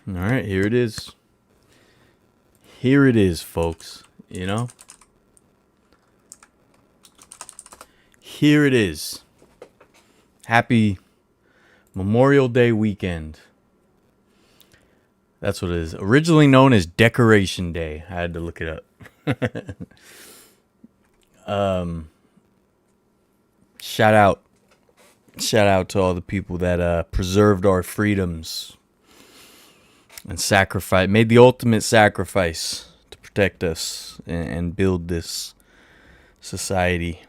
All right, here it is. Here it is, folks. You know? Here it is. Happy Memorial Day weekend. That's what it is. Originally known as Decoration Day. I had to look it up. Shout out to all the people that preserved our freedoms and made the ultimate sacrifice to protect us and build this society.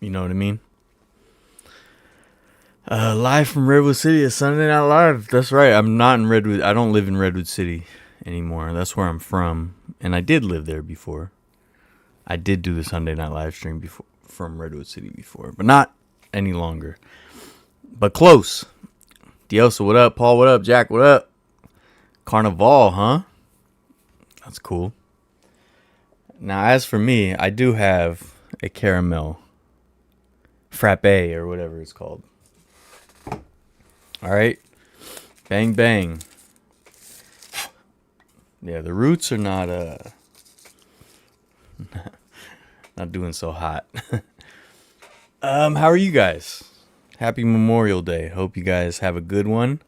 You know what I mean? Live from Redwood City, it's Sunday Night Live. That's right. I'm not in Redwood. I don't live in Redwood City anymore. That's where I'm from, and I did live there before. I did do the Sunday Night Live stream before from Redwood City before, but not any longer. But close. Diosa, what up? Paul, what up? Jack, what up? Carnival, huh? That's cool. Now, as for me, I do have a caramel frappe or whatever it's called. All right. Bang, bang. Yeah, the roots are not not doing so hot. How are you guys? Happy Memorial Day. Hope you guys have a good one.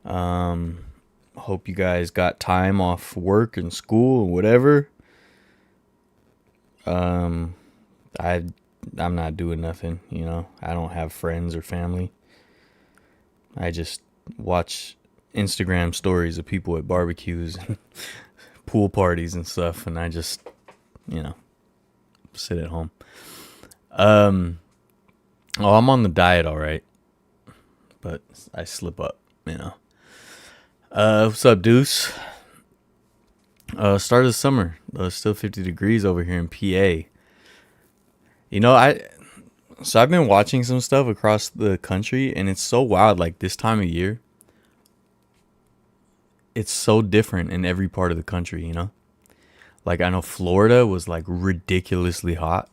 Hope you guys got time off work and school or whatever. I'm not doing nothing, you know. I don't have friends or family. I just watch Instagram stories of people at barbecues and pool parties and stuff, and I just, you know, sit at home. I'm on the diet, all right, but I slip up, you know. What's up, Deuce? Start of the summer. Still 50 degrees over here in PA. You know, I've been watching some stuff across the country, and it's so wild. Like this time of year, it's so different in every part of the country, you know? Like I know Florida was like ridiculously hot.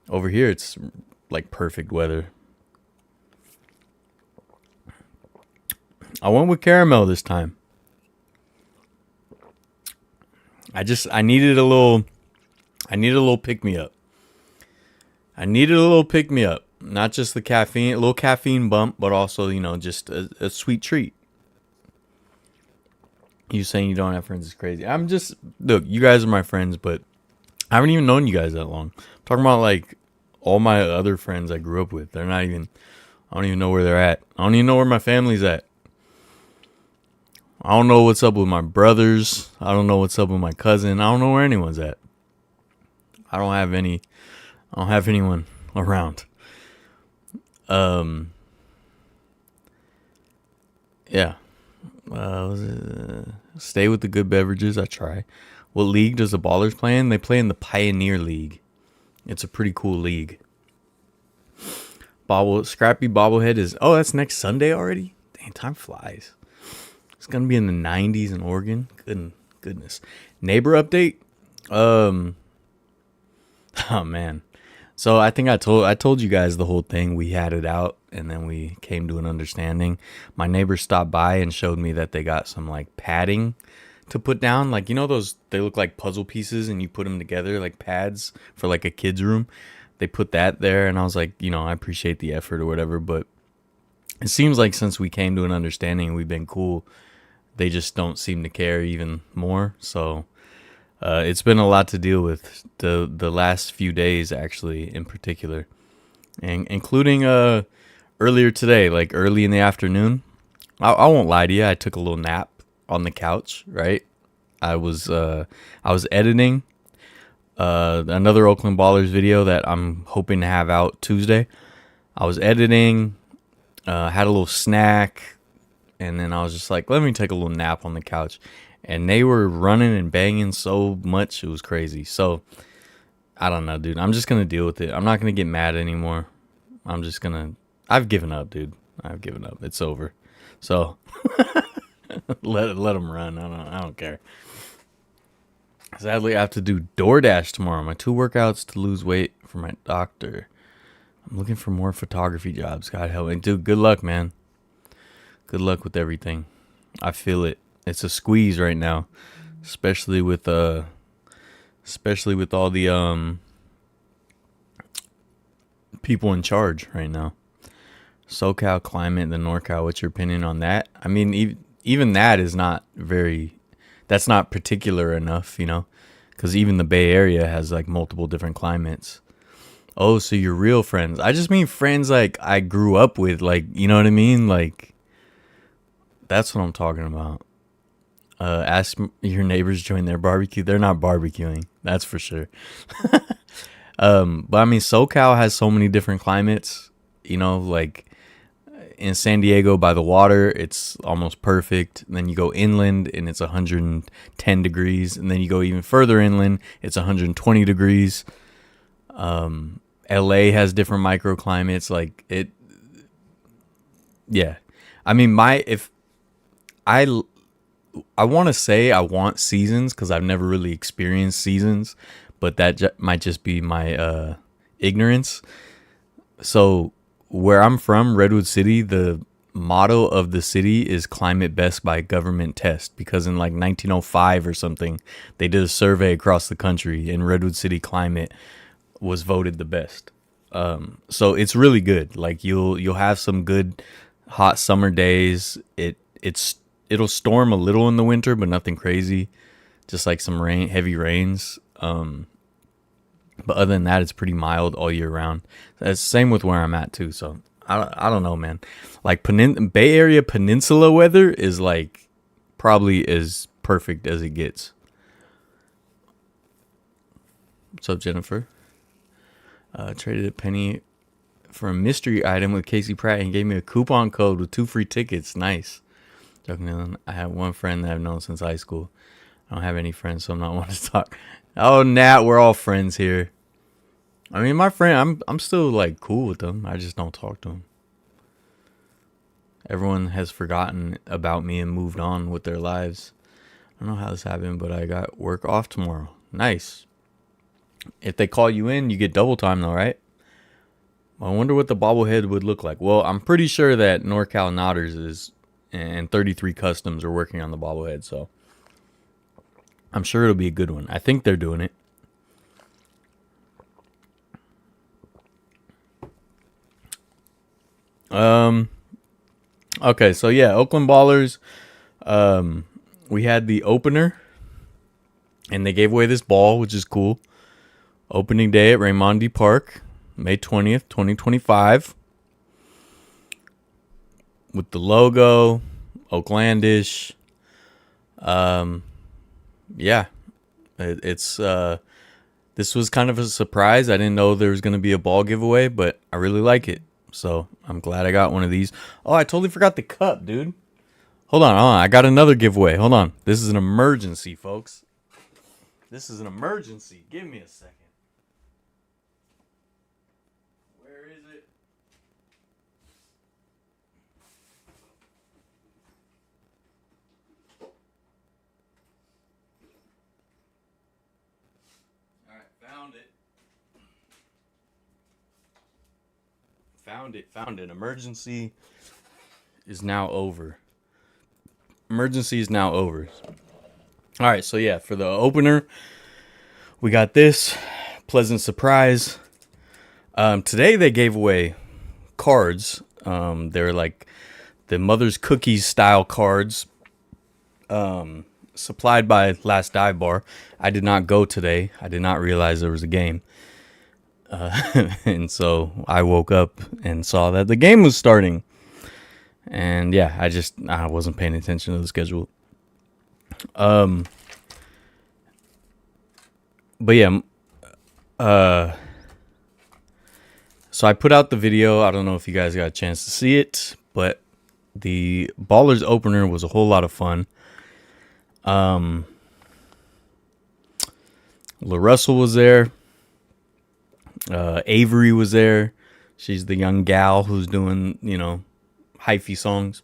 Over here, it's like perfect weather. I went with caramel this time. I needed a little pick me up. Not just the caffeine, a little caffeine bump, but also, you know, just a sweet treat. You saying you don't have friends is crazy. Look, you guys are my friends, but I haven't even known you guys that long. I'm talking about like all my other friends I grew up with. I don't even know where they're at. I don't even know where my family's at. I don't know what's up with my brothers. I don't know what's up with my cousin. I don't know where anyone's at. I don't have anyone around. Yeah. Stay with the good beverages. I try. What league does the Ballers play in? They play in the Pioneer League. It's a pretty cool league. Scrappy Bobblehead is... Oh, that's next Sunday already? Dang, time flies. It's going to be in the 90s in Oregon. Goodness. Neighbor update? Oh, man. So I think I told you guys the whole thing. We had it out, and then we came to an understanding. My neighbor stopped by and showed me that they got some, like, padding to put down. Like, you know those, they look like puzzle pieces, and you put them together, like pads for, like, a kid's room. They put that there, and I was like, you know, I appreciate the effort or whatever, but it seems like since we came to an understanding and we've been cool, they just don't seem to care even more. So it's been a lot to deal with the last few days, actually, in particular, and including earlier today, like early in the afternoon. I won't lie to you, I took a little nap on the couch. Right, I was editing another Oakland Ballers video that I'm hoping to have out Tuesday. I was editing, had a little snack, and then I was just like, let me take a little nap on the couch. And they were running and banging so much, it was crazy. So, I don't know, dude. I'm just going to deal with it. I'm not going to get mad anymore. I've given up, dude. I've given up. It's over. So, let them run. I don't care. Sadly, I have to do DoorDash tomorrow. My 2 workouts to lose weight for my doctor. I'm looking for more photography jobs. God help me. Dude, good luck, man. Good luck with everything. I feel it. It's a squeeze right now, especially with all the people in charge right now. SoCal climate, the NorCal. What's your opinion on that? I mean, even that is not very. That's not particular enough, you know, because even the Bay Area has like multiple different climates. Oh, so you're real friends? I just mean friends like I grew up with, like, you know what I mean? Like, that's what I'm talking about. Ask your neighbors join their barbecue. They're not barbecuing, that's for sure. But I mean, SoCal has so many different climates. You know, like in San Diego by the water, it's almost perfect. And then you go inland and it's 110 degrees. And then you go even further inland, it's 120 degrees. LA has different microclimates. Like it, yeah. I mean, I want to say I want seasons because I've never really experienced seasons, but that might just be my ignorance. So where I'm from, Redwood City, the motto of the city is climate best by government test, because in like 1905 or something, they did a survey across the country and Redwood City climate was voted the best. So it's really good. Like you'll have some good hot summer days. It'll storm a little in the winter, but nothing crazy. Just like some rain, heavy rains. But other than that, it's pretty mild all year round. That's the same with where I'm at too. So I don't know, man. Like Bay Area peninsula weather is like probably as perfect as it gets. What's up, Jennifer? Traded a penny for a mystery item with Casey Pratt and gave me a coupon code with 2 free tickets. Nice. Joking, I have one friend that I've known since high school. I don't have any friends, so I'm not one to talk. Oh, Nat, we're all friends here. I mean, my friend, I'm still like cool with them. I just don't talk to them. Everyone has forgotten about me and moved on with their lives. I don't know how this happened, but I got work off tomorrow. Nice. If they call you in, you get double time though, right? I wonder what the bobblehead would look like. Well, I'm pretty sure that NorCal Nodders is and 33 Customs are working on the bobblehead, so I'm sure it'll be a good one. I think they're doing it. Okay, so yeah, Oakland Ballers. We had the opener, and they gave away this ball, which is cool. Opening day at Raimondi Park, May 20th, 2025. With the logo, Oaklandish. Yeah. It's this was kind of a surprise. I didn't know there was going to be a ball giveaway, but I really like it. So I'm glad I got one of these. Oh, I totally forgot the cup, dude. Hold on. I got another giveaway. Hold on. This is an emergency, folks. This is an emergency. Give me a second. Where is it? All right, found it. Found it. Emergency is now over. Emergency is now over. All right, so yeah, for the opener, we got this pleasant surprise. Today they gave away cards. They're like the Mother's Cookies style cards, supplied by Last Dive Bar. I did not go today. I did not realize there was a game. And so I woke up and saw that the game was starting. And yeah, I wasn't paying attention to the schedule. But yeah, so I put out the video. I don't know if you guys got a chance to see it, but the Ballers opener was a whole lot of fun. La Russell was there. Avery was there. She's the young gal who's doing, hyphy songs.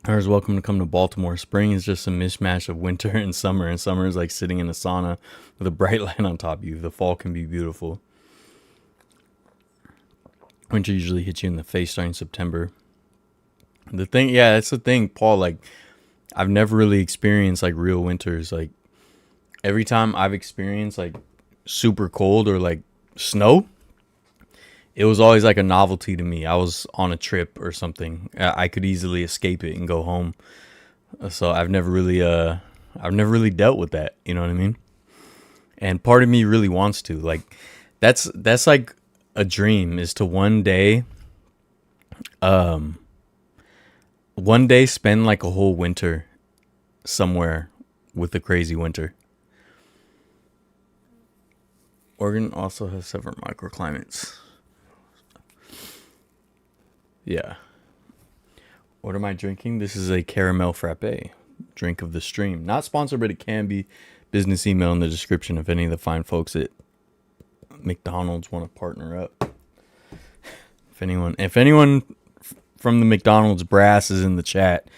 Hers welcome to come to Baltimore. Spring is just a mishmash of winter and summer is like sitting in a sauna with a bright light on top of you. The fall can be beautiful. Winter usually hits you in the face starting September. The thing, yeah, that's the thing, Paul. Like, I've never really experienced like real winters. Like, every time I've experienced like super cold or like snow, it was always like a novelty to me. I was on a trip or something. I could easily escape it and go home. So I've never really dealt with that. You know what I mean? And part of me really wants to. Like, that's like a dream, is to um, one day spend like a whole winter somewhere with a crazy winter. Oregon also has several microclimates. Yeah. What am I drinking? This is a caramel frappe, drink of the stream. Not sponsored, but it can be. Business email in the description if any of the fine folks at McDonald's want to partner up. If anyone from the McDonald's brass is in the chat,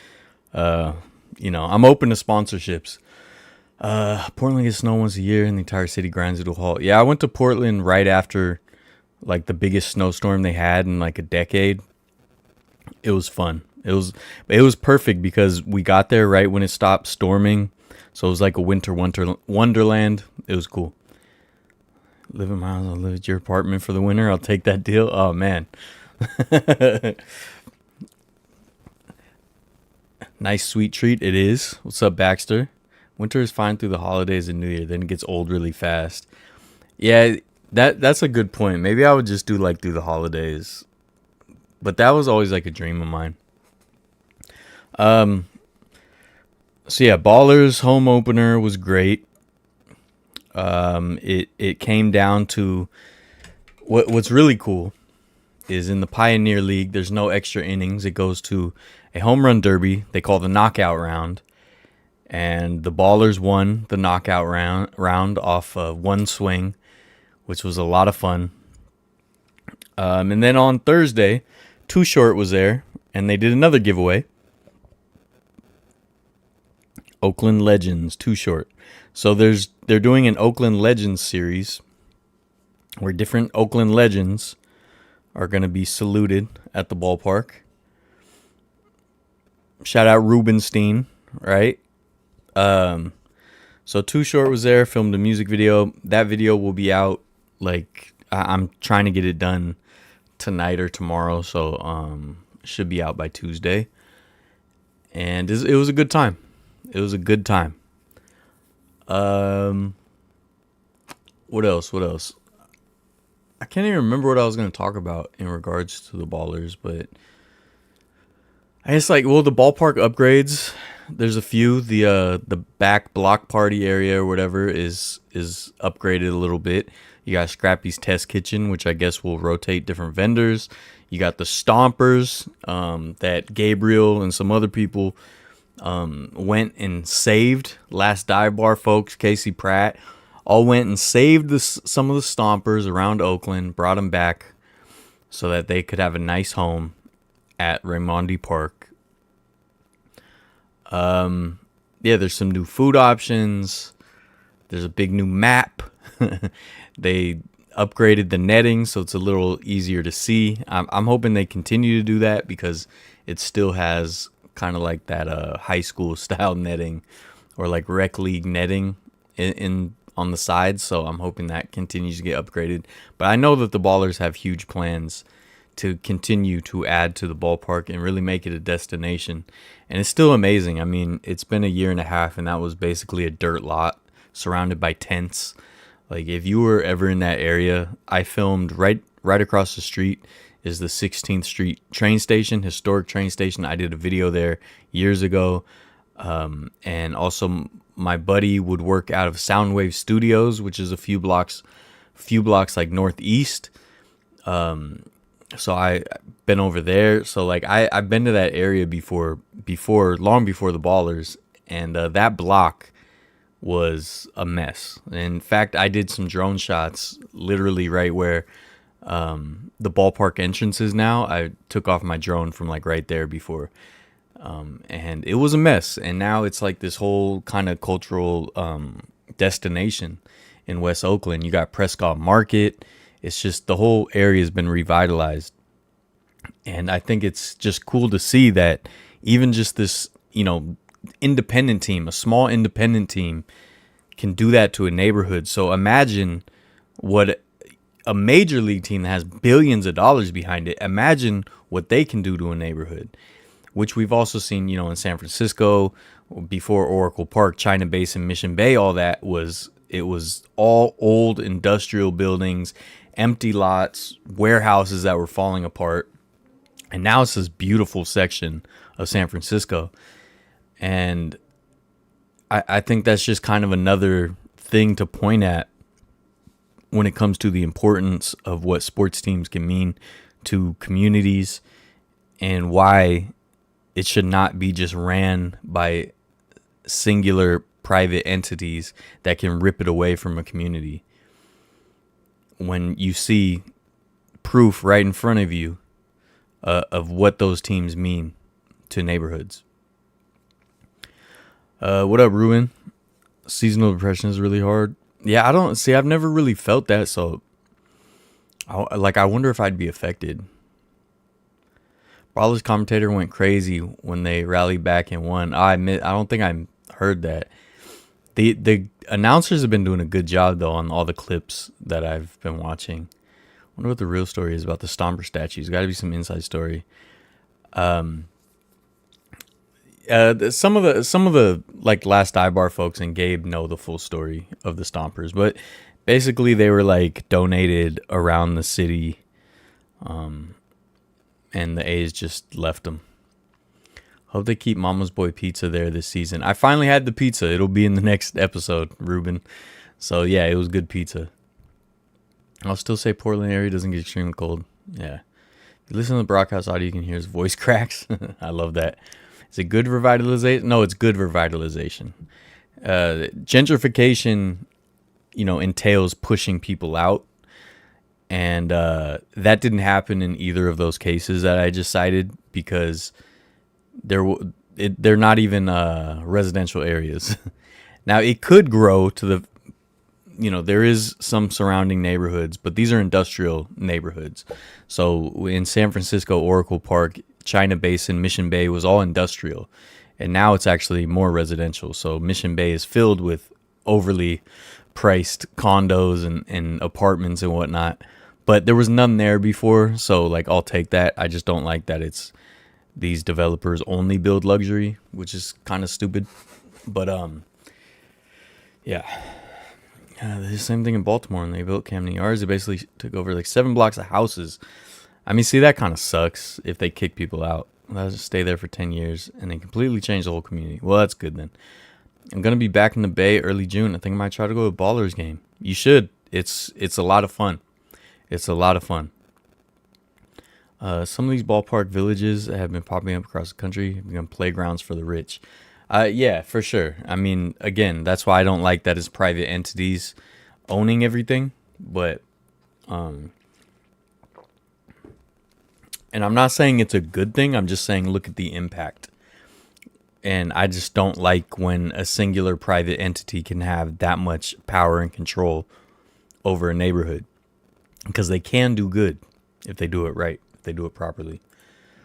I'm open to sponsorships. Portland gets snow once a year and the entire city grinds to a halt. Yeah, I went to Portland right after like the biggest snowstorm they had in like a decade. It was fun. It was perfect because we got there right when it stopped storming. So it was like a winter wonderland. It was cool. Live in miles, I'll live at your apartment for the winter. I'll take that deal. Oh man. Nice sweet treat it is. What's up, Baxter? Winter is fine through the holidays and New Year, then it gets old really fast. Yeah, that's a good point. Maybe I would just do like through the holidays. But that was always like a dream of mine. So yeah, Ballers home opener was great. It came down to what's really cool is in the Pioneer League, there's no extra innings. It goes to a home run derby they call the knockout round. And the Ballers won the knockout round off one swing, which was a lot of fun. And then on Thursday, Too Short was there, and they did another giveaway. Oakland Legends, Too Short. So they're doing an Oakland Legends series where different Oakland Legends are going to be saluted at the ballpark. Shout out Rubenstein, right? So Too Short was there, filmed a music video. That video will be out, like, I'm trying to get it done tonight or tomorrow, so should be out by Tuesday. And it was a good time. It was a good time. What else? I can't even remember what I was going to talk about in regards to the Ballers, but I guess the ballpark upgrades. There's a few. The back block party area or whatever is upgraded a little bit. You got Scrappy's Test Kitchen, which I guess will rotate different vendors. You got the Stompers that Gabriel and some other people went and saved. Last Dive Bar folks, Casey Pratt, all went and saved some of the Stompers around Oakland, brought them back so that they could have a nice home at Raimondi Park. There's some new food options. There's a big new map. They upgraded the netting so it's a little easier to see. I'm hoping they continue to do that because it still has kind of like that high school style netting or like rec league netting in on the sides. So I'm hoping that continues to get upgraded. But I know that the Ballers have huge plans to continue to add to the ballpark and really make it a destination. And it's still amazing. I mean, it's been a year and a half and that was basically a dirt lot surrounded by tents. Like, if you were ever in that area, I filmed right across the street is the 16th Street train station, historic train station. I did a video there years ago. And also my buddy would work out of Soundwave Studios, which is a few blocks like northeast. So I've been over there. So like I've been to that area before long before the Ballers, and that block was a mess. In fact, I did some drone shots literally right where the ballpark entrance is now. I took off my drone from like right there before, and it was a mess. And now it's like this whole kind of cultural destination in West Oakland. You got Prescott Market. It's just the whole area has been revitalized. And I think it's just cool to see that even just this, independent team, a small independent team, can do that to a neighborhood. So imagine what a major league team that has billions of dollars behind it, imagine what they can do to a neighborhood, which we've also seen, in San Francisco, before Oracle Park, China Basin, Mission Bay, it was all old industrial buildings, empty lots, warehouses that were falling apart. And now it's this beautiful section of San Francisco. And I think that's just kind of another thing to point at when it comes to the importance of what sports teams can mean to communities and why it should not be just ran by singular private entities that can rip it away from a community. When you see proof right in front of you of what those teams mean to neighborhoods. What up, Ruin? Seasonal depression is really hard. Yeah, I've never really felt that, so I wonder if I'd be affected. Ballers commentator went crazy when they rallied back and won. I don't think I heard that. The announcers have been doing a good job though on all the clips that I've been watching. Wonder what the real story is about the Stomper statues. Got to be some inside story. Some of the like Last Bar folks and Gabe know the full story of the Stompers, but basically they were like donated around the city, and the A's just left them. Hope they keep Mama's Boy Pizza there this season. I finally had the pizza. It'll be in the next episode, Ruben. So yeah, it was good pizza. I'll still say Portland area doesn't get extremely cold. Yeah. If you listen to the broadcast audio, you can hear his voice cracks. I love that. Is it good revitalization? No, it's good revitalization. Gentrification, entails pushing people out. And that didn't happen in either of those cases that I just cited because they're not even residential areas. Now, it could grow to the... there is some surrounding neighborhoods, but these are industrial neighborhoods. So in San Francisco, Oracle Park, China Basin, Mission Bay was all industrial. And now it's actually more residential. So Mission Bay is filled with overly priced condos and apartments and whatnot. But there was none there before. So I'll take that. I just don't like that it's these developers only build luxury, which is kind of stupid. But yeah. The same thing in Baltimore, and they built Camden Yards. They basically took over 7 blocks of houses. I mean, see, that kind of sucks if they kick people out. They'll just stay there for 10 years and then completely change the whole community. Well, that's good then. I'm going to be back in the Bay early June. I think I might try to go to a Ballers game. You should. It's a lot of fun. It's a lot of fun. Some of these ballpark villages have been popping up across the country have become playgrounds for the rich. Yeah, for sure. I mean, again, that's why I don't like that it's private entities owning everything. But, and I'm not saying it's a good thing. I'm just saying look at the impact. And I just don't like when a singular private entity can have that much power and control over a neighborhood. Because they can do good if they do it right, if they do it properly.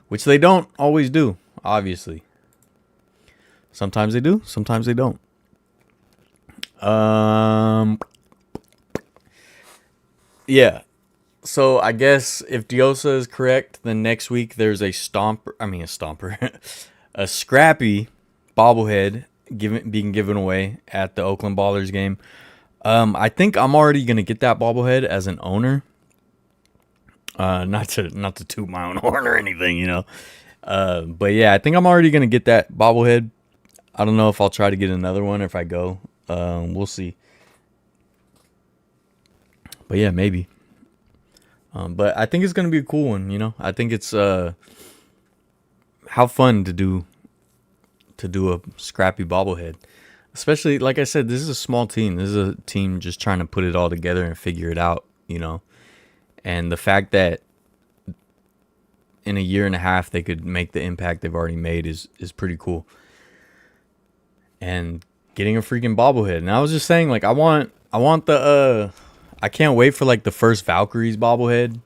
Which they don't always do, obviously. Sometimes they do, sometimes they don't. Yeah. So I guess if Diosa is correct, then next week there's a a Scrappy bobblehead being given away at the Oakland Ballers game. I think I'm already gonna get that bobblehead as an owner. Not to toot my own horn or anything, But yeah, I think I'm already gonna get that bobblehead. I don't know if I'll try to get another one if I go. We'll see. But yeah, maybe. But I think it's gonna be a cool one, I think it's how fun to do a Scrappy bobblehead. Especially, like I said, this is a small team. This is a team just trying to put it all together and figure it out, And the fact that in a year and a half they could make the impact they've already made is pretty cool. And getting a freaking bobblehead. And I was just saying, I want the I can't wait for the first Valkyries bobblehead,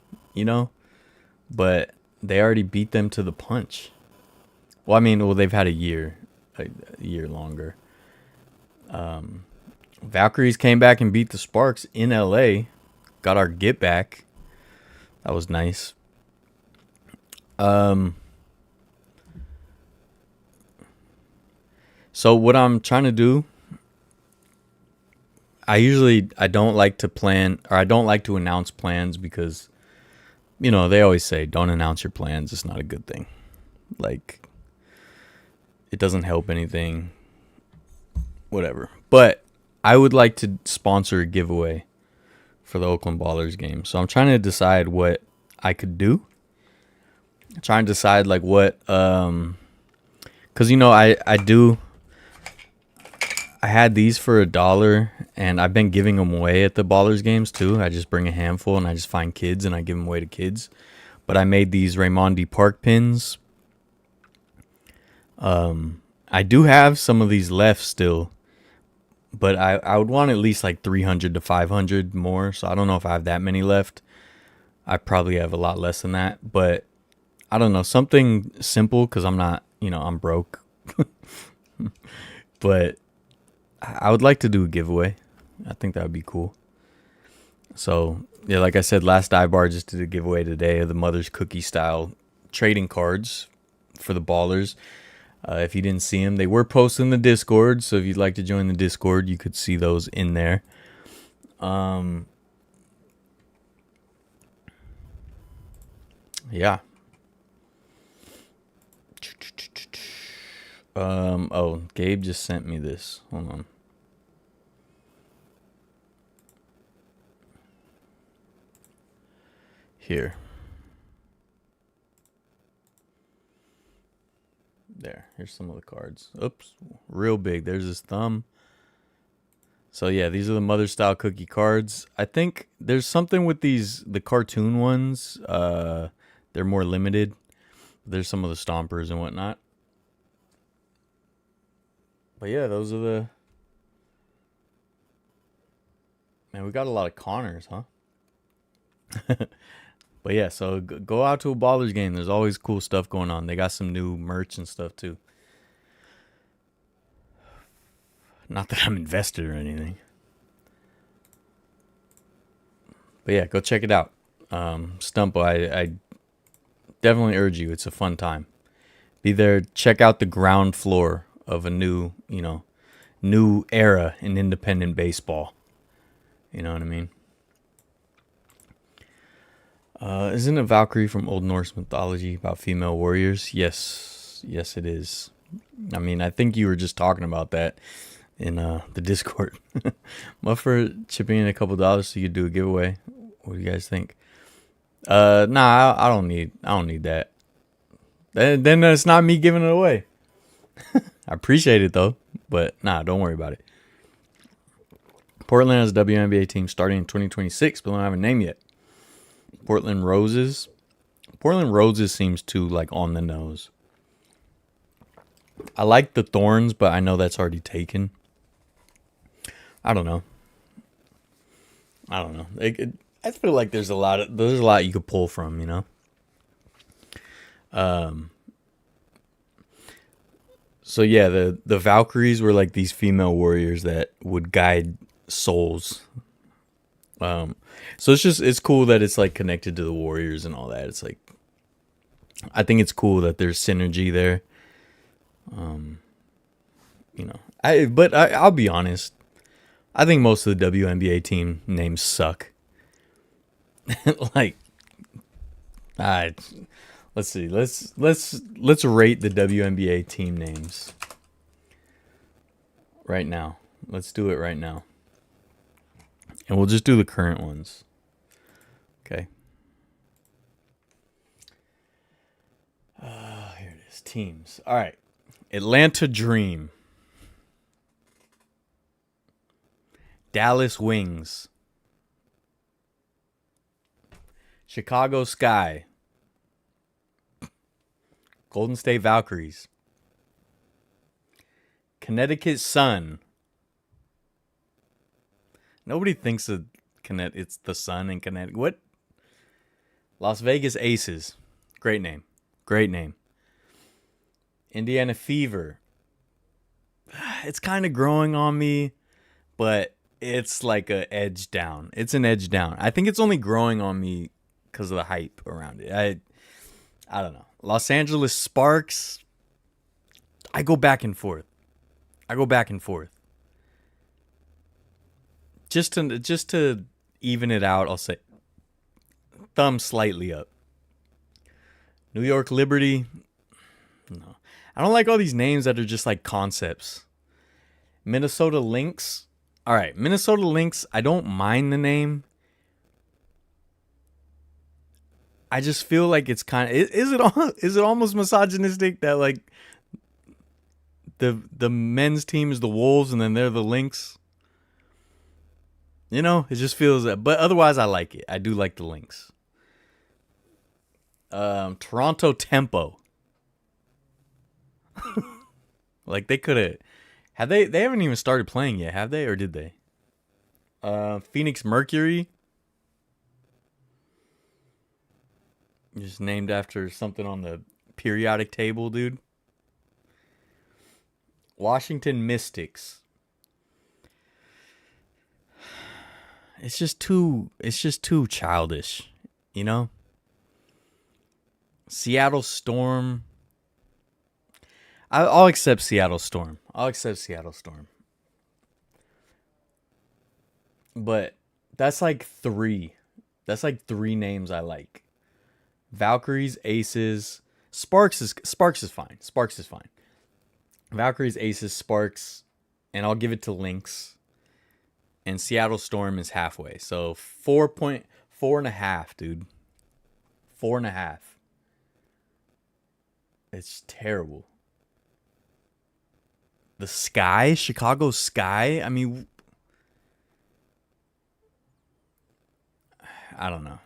But They already beat them to the punch. Well, I mean, they've had a year longer. Valkyries came back and beat the Sparks in LA. Got our get back. That was nice. So what I'm trying to do, I don't like to plan, or I don't like to announce plans because, they always say don't announce your plans. It's not a good thing. Like, it doesn't help anything. Whatever. But I would like to sponsor a giveaway for the Oakland Ballers game. So I'm trying to decide what I could do. I'm trying to decide like what, because I had these for $1, and I've been giving them away at the Ballers games too. I just bring a handful and I just find kids and I give them away to kids. But I made these Raimondi Park pins. I do have some of these left still, but I would want at least like 300 to 500 more. So I don't know if I have that many left. I probably have a lot less than that, but I don't know, something simple because I'm not, I'm broke. But I would like to do a giveaway. I think that would be cool. So, yeah, like I said, last dive bar just did a giveaway today of the Mother's Cookie style trading cards for the Ballers. If you didn't see them, they were posted in the Discord. So if you'd like to join the Discord, you could see those in there. Yeah. Oh, Gabe just sent me this. Hold on. Here. Here's some of the cards. Oops, real big. There's his thumb. So yeah, these are the Mother style cookie cards. I think there's something with the cartoon ones. They're more limited. There's some of the stompers and whatnot. But yeah, those are the... Man, we got a lot of Connors, huh? But yeah, so go out to a Ballers game. There's always cool stuff going on. They got some new merch and stuff too. Not that I'm invested or anything. But yeah, go check it out. Stumpo, I definitely urge you. It's a fun time. Be there. Check out the ground floor of a new era in independent baseball. You know what I mean? Isn't a Valkyrie from Old Norse mythology about female warriors? Yes, it is. I mean, I think you were just talking about that in the Discord. Muff for chipping in a couple dollars so you could do a giveaway. What do you guys think? Nah, I don't need that. Then it's not me giving it away. I appreciate it though, but nah, don't worry about it. Portland has a WNBA team starting in 2026, but they don't have a name yet. Portland Roses. Portland Roses seems too like on the nose. I like the Thorns, but I know that's already taken. I don't know. I feel like there's a lot you could pull from, you know. So yeah, the Valkyries were like these female warriors that would guide souls. So it's cool that it's like connected to the warriors and all that. It's like, I think it's cool that there's synergy there. I'll be honest. I think most of the WNBA team names suck. Like, let's see. Let's rate the WNBA team names right now. Let's do it right now. And we'll just do the current ones. Okay. Here it is. Teams. All right. Atlanta Dream. Dallas Wings. Chicago Sky. Golden State Valkyries. Connecticut Sun. Nobody thinks it's the Sun in Connecticut. What? Las Vegas Aces. Great name. Great name. Indiana Fever. It's kind of growing on me, but it's like a edge down. It's an edge down. I think it's only growing on me because of the hype around it. I don't know. Los Angeles Sparks. I go back and forth. Just to even it out, I'll say thumb slightly up. New York Liberty. No. I don't like all these names that are just like concepts. Minnesota Lynx. All right, Minnesota Lynx, I don't mind the name. I just feel like it's kind of is it almost misogynistic that like the men's team is the Wolves and then they're the Lynx? You know, it just feels that. But otherwise, I like it. I do like the Lynx. Toronto Tempo. Like they could have they haven't even started playing yet, have they, or did they? Phoenix Mercury. Just named after something on the periodic table, dude. Washington Mystics. It's just too childish, you know? Seattle Storm. I'll accept Seattle Storm. But that's like three. That's like three names I like. Valkyries, Aces, Sparks is fine. Valkyries, Aces, Sparks, and I'll give it to Lynx. And Seattle Storm is halfway. So 4.5, dude. 4.5. It's terrible. The Sky, Chicago Sky. I mean, I don't know,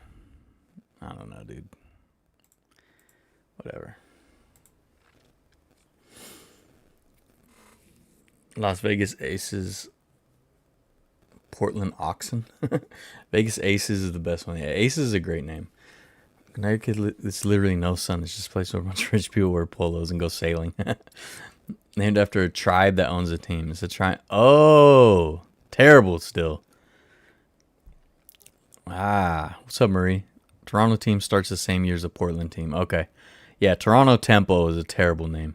dude. Whatever. Las Vegas Aces. Portland Oxen. Vegas Aces is the best one. Yeah, Aces is a great name. Connecticut, it's literally no sun. It's just a place where a bunch of rich people wear polos and go sailing. Named after a tribe that owns a team. It's a tribe. Oh, terrible still. What's up, Marie? Toronto team starts the same year as the Portland team. Okay. Yeah, Toronto Tempo is a terrible name.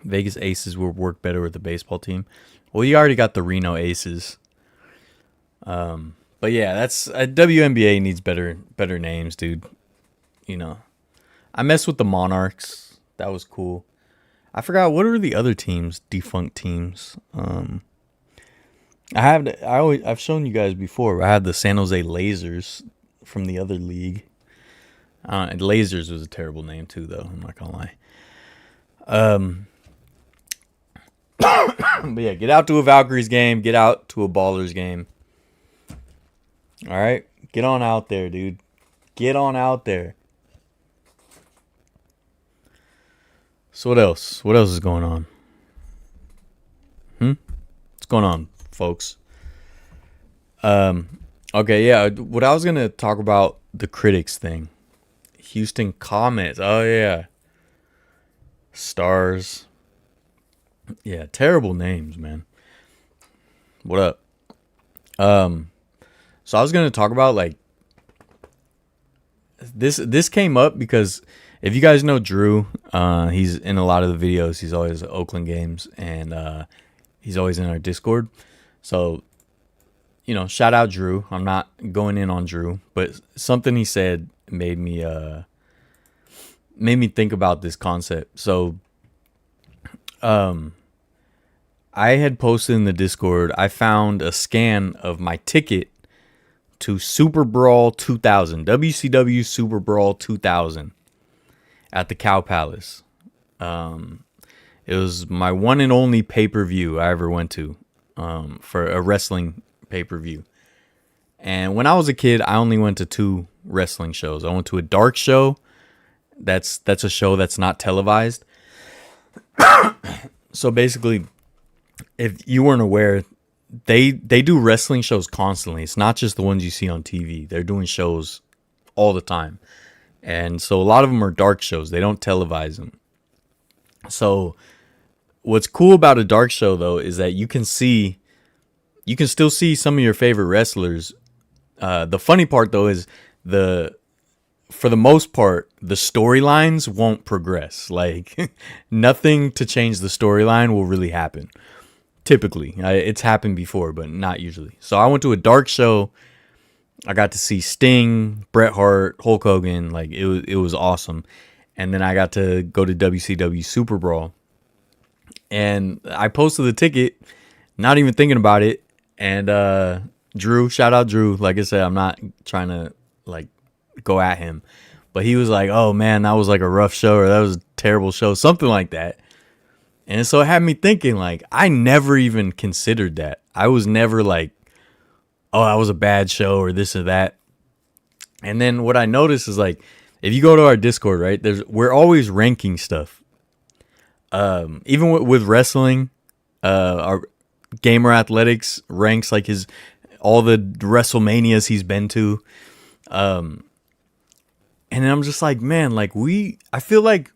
Vegas Aces will work better with the baseball team. Well, you already got the Reno Aces. But yeah, that's WNBA needs better names, dude. You know, I messed with the Monarchs. That was cool. I forgot what are the other teams, defunct teams. I've shown you guys before. I had the San Jose Lasers from the other league. Lasers was a terrible name too, though. I'm not gonna lie. But yeah, get out to a Valkyries game. Get out to a Ballers game. All right, get on out there, dude. Get on out there. So what else? What else is going on? What's going on, folks? Okay, yeah. What I was gonna talk about, the critics thing. Houston Comets. Oh yeah. Stars. Yeah, terrible names, man. What up? So I was gonna talk about like this came up because if you guys know Drew, he's in a lot of the videos. He's always at Oakland games, and he's always in our Discord. So, you know, shout out Drew. I'm not going in on Drew, but something he said made me think about this concept. So, I had posted in the Discord. I found a scan of my ticket to Super Brawl 2000, WCW Super Brawl 2000 at the Cow Palace. It was my one and only pay-per-view I ever went to, for a wrestling pay-per-view. And when I was a kid, I only went to 2 wrestling shows. I went to a dark show. That's a show that's not televised. So basically, if you weren't aware, they do wrestling shows constantly. It's not just the ones you see on TV. They're doing shows all the time. And so a lot of them are dark shows. They don't televise them. So what's cool about a dark show though is that you can still see some of your favorite wrestlers. The funny part though is for the most part, the storylines won't progress. Like nothing to change the storyline will really happen. Typically, it's happened before, but not usually. So I went to a dark show. I got to see Sting, Bret Hart, Hulk Hogan. Like it was awesome. And then I got to go to WCW Super Brawl. And I posted the ticket, not even thinking about it. And Drew, shout out Drew. Like I said, I'm not trying to like go at him, but he was like, "Oh man, that was like a rough show, or that was a terrible show," something like that. And so it had me thinking, like, I never even considered that. I was never like, "Oh, that was a bad show," or this or that. And then what I noticed is like, if you go to our Discord, right, we're always ranking stuff. Even with wrestling, our Gamer Athletics ranks like all the WrestleManias he's been to. And then I'm just like, man, like I feel like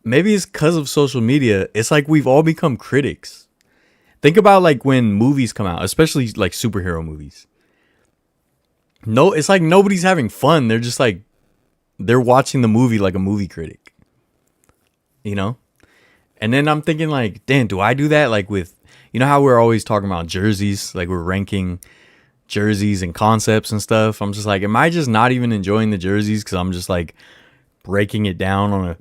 maybe it's because of social media. It's like we've all become critics. Think about like when movies come out, especially like superhero movies. No, it's like nobody's having fun. They're just like, they're watching the movie like a movie critic, you know? And then I'm thinking like, damn, do I do that? Like with, you know how we're always talking about jerseys, like we're ranking jerseys and concepts and stuff. I'm just like, am I just not even enjoying the jerseys because I'm just like breaking it down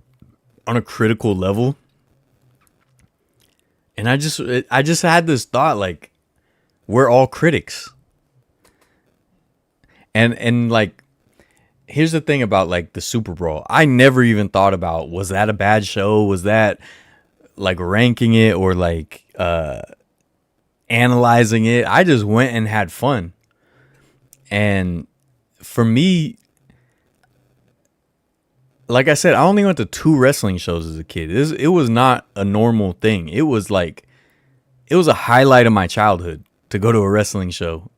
on a critical level? And I just had this thought, like, we're all critics. And like, here's the thing about like the Super Bowl. I never even thought about, was that a bad show? Was that like ranking it or like analyzing it? I just went and had fun. And for me, like I said, I only went to 2 wrestling shows as a kid. It was not a normal thing. It was a highlight of my childhood to go to a wrestling show.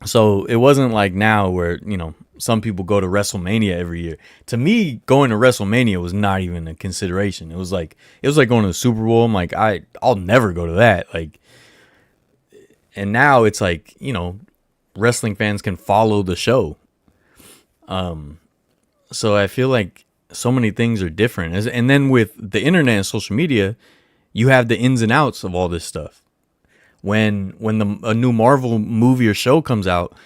So it wasn't like now where, you know, some people go to WrestleMania every year. To me, going to WrestleMania was not even a consideration. It was like going to the Super Bowl. I'm like, I'll never go to that. Like, and now it's like, you know, wrestling fans can follow the show. So I feel like so many things are different. And then with the internet and social media, you have the ins and outs of all this stuff. When a new Marvel movie or show comes out,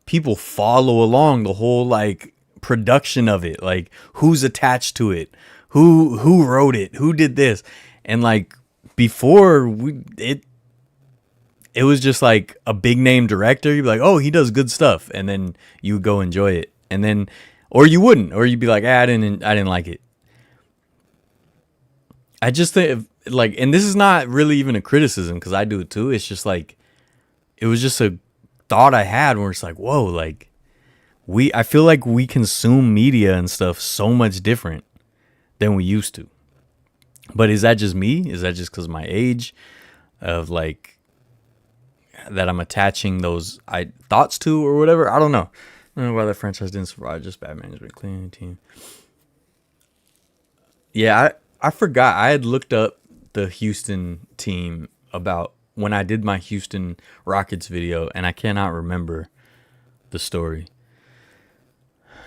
people follow along the whole like production of it, like who's attached to it, who wrote it, who did this. And like before it was just like a big name director. You'd be like, oh, he does good stuff, and then you would go enjoy it. And then, or you wouldn't, or you'd be like, I didn't like it. I just think like, and this is not really even a criticism because I do it too. It's just like, it was just a thought I had where it's like, whoa, like I feel like we consume media and stuff so much different than we used to. But is that just me? Is that just because of my age of like that I'm attaching those thoughts to or whatever? I don't know. I don't know why the franchise didn't survive. Just bad management, cleaning team. Yeah, I forgot. I had looked up the Houston team about when I did my Houston Rockets video, and I cannot remember the story.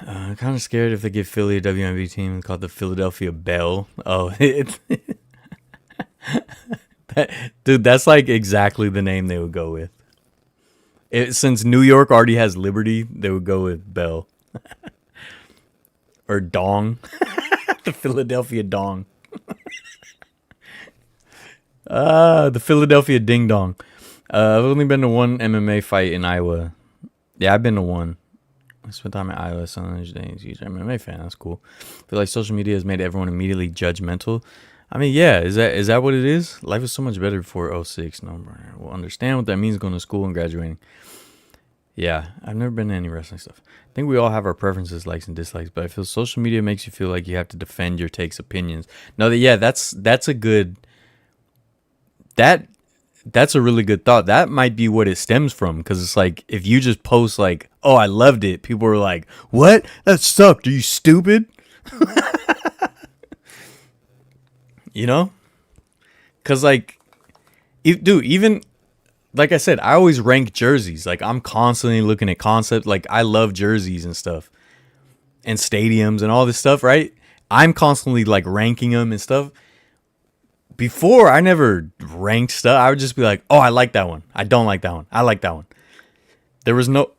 I'm kind of scared if they give Philly a WNBA team called the Philadelphia Bell. Oh, dude, that's like exactly the name they would go with. Since New York already has Liberty, they would go with Bell. Or Dong. The Philadelphia Dong. The Philadelphia Ding Dong. I've only been to one MMA fight in Iowa. Yeah, I've been to one. I spent time in Iowa. Sunday days. Huge MMA fan. That's cool. I feel like social media has made everyone immediately judgmental. I mean, yeah, is that what it is? Life was so much better before 06. No, we'll understand what that means going to school and graduating. Yeah, I've never been to any wrestling stuff. I think we all have our preferences, likes and dislikes, but I feel social media makes you feel like you have to defend your takes, opinions. No, yeah, that's a good. That's a really good thought. That might be what it stems from, because it's like if you just post like, "Oh, I loved it," people are like, "What? That sucked. Are you stupid?" You know? Because like, dude, even like I said, I always rank jerseys. Like I'm constantly looking at concepts. Like I love jerseys and stuff, and stadiums and all this stuff. Right? I'm constantly like ranking them and stuff. Before, I never ranked stuff. I would just be like, "Oh, I like that one. I don't like that one. I like that one." There was no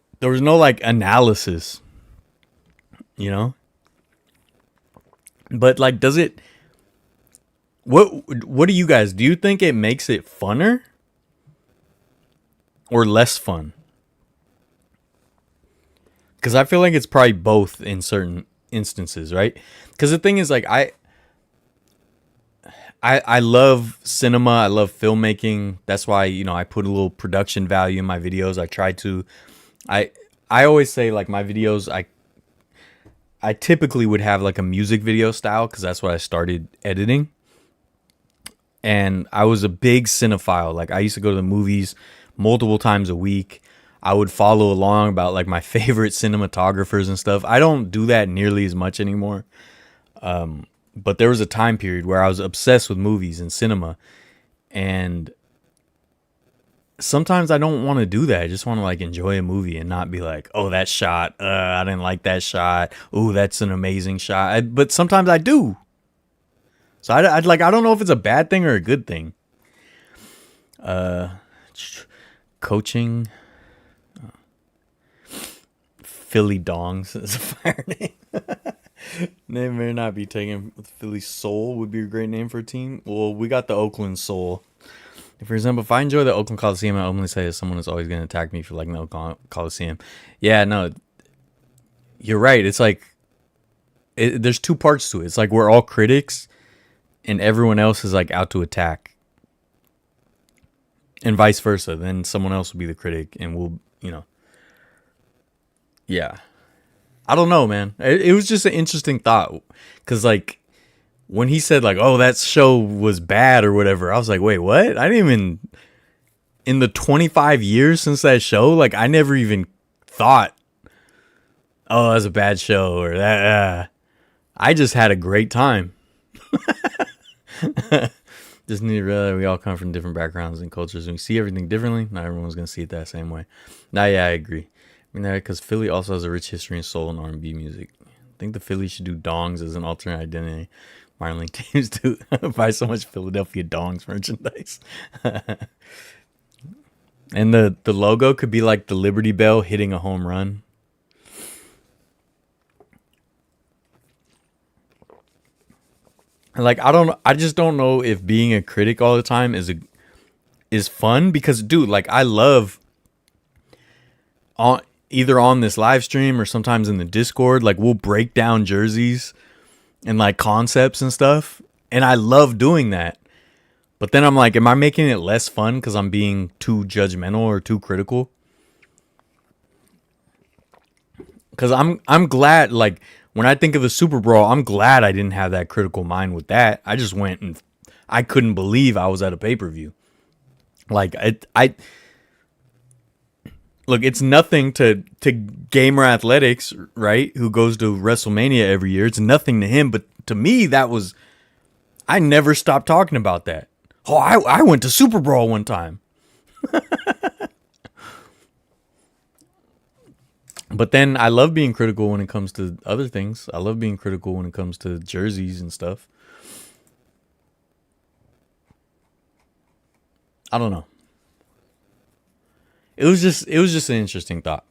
like analysis, you know? But like does it what do you guys do? You think it makes it funner or less fun? Cuz I feel like it's probably both in certain instances, right? Cuz the thing is like I love cinema. I love filmmaking. That's why, I put a little production value in my videos. I try to. I I always say like my videos. I typically would have like a music video style because that's what I started editing. And I was a big cinephile. Like I used to go to the movies multiple times a week. I would follow along about like my favorite cinematographers and stuff. I don't do that nearly as much anymore. But there was a time period where I was obsessed with movies and cinema, and sometimes I don't want to do that. I just want to like enjoy a movie and not be like, "Oh, that shot, I didn't like that shot. Oh, that's an amazing shot." But sometimes I do. So I don't know if it's a bad thing or a good thing. Uh, Coaching Philly Dongs is a fire name. Name may not be taken. Philly Soul would be a great name for a team. Well, we got the Oakland Soul. For example, if I enjoy the Oakland Coliseum, I only say that someone is always going to attack me for liking the Oakland Coliseum. Yeah, no, you're right. It's like there's two parts to it. It's like we're all critics, and everyone else is like out to attack, and vice versa. Then someone else will be the critic, and we'll. Yeah. I don't know, man. It was just an interesting thought, because like when he said like, "Oh, that show was bad" or whatever, I was like, "Wait, what?" I didn't even in the 25 years since that show, like I never even thought, "Oh, that's a bad show" or that. I just had a great time. Just need to realize we all come from different backgrounds and cultures, and we see everything differently. Not everyone's gonna see it that same way. Nah, yeah, I agree. I mean, because Philly also has a rich history in soul and R&B music. I think the Phillies should do dongs as an alternate identity. Minor league teams do buy so much Philadelphia dongs merchandise. And the logo could be like the Liberty Bell hitting a home run. Like I just don't know if being a critic all the time is fun, because dude, like I love either on this live stream or sometimes in the Discord, like we'll break down jerseys and like concepts and stuff, and I love doing that. But then I'm like, am I making it less fun because I'm being too judgmental or too critical? Because I'm glad, like when I think of the Super Bowl, I'm glad I didn't have that critical mind with that. I just went and I couldn't believe I was at a pay-per-view. Like I look, it's nothing to Gamer Athletics, right? Who goes to WrestleMania every year. It's nothing to him, but to me, I never stopped talking about that. Oh, I went to Super Bowl one time. But then I love being critical when it comes to other things. I love being critical when it comes to jerseys and stuff. I don't know. It was just an interesting thought.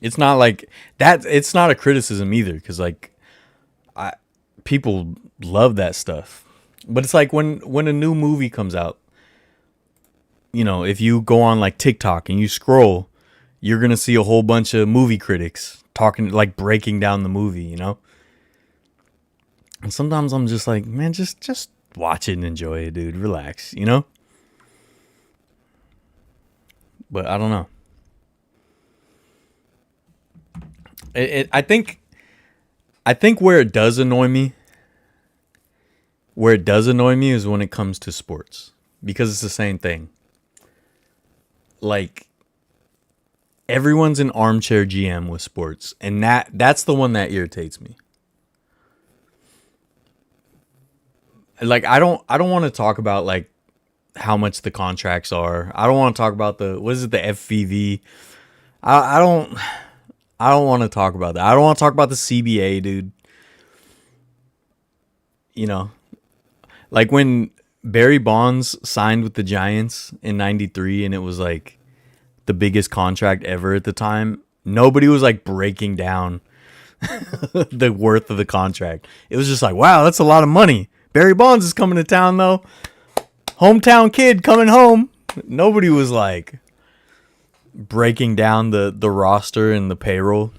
It's not like that. It's not a criticism either, because like people love that stuff. But it's like when a new movie comes out, if you go on like TikTok and you scroll, you're gonna see a whole bunch of movie critics talking, like breaking down the movie, And sometimes I'm just like, man, just watch it and enjoy it, dude. Relax, But I don't know. I think where it does annoy me is when it comes to sports, because it's the same thing. like everyone's an armchair GM with sports, and that's the one that irritates me. Like I don't want to talk about like how much the contracts are. I don't want to talk about the what is it, the FVV. I don't want to talk about that. I don't want to talk about the CBA, dude. You know, like when Barry Bonds signed with the Giants in '93, and it was like the biggest contract ever at the time. Nobody was like breaking down the worth of the contract. It was just like, wow, that's a lot of money. Barry Bonds is coming to town though. Hometown kid coming home. Nobody was like breaking down the roster and the payroll.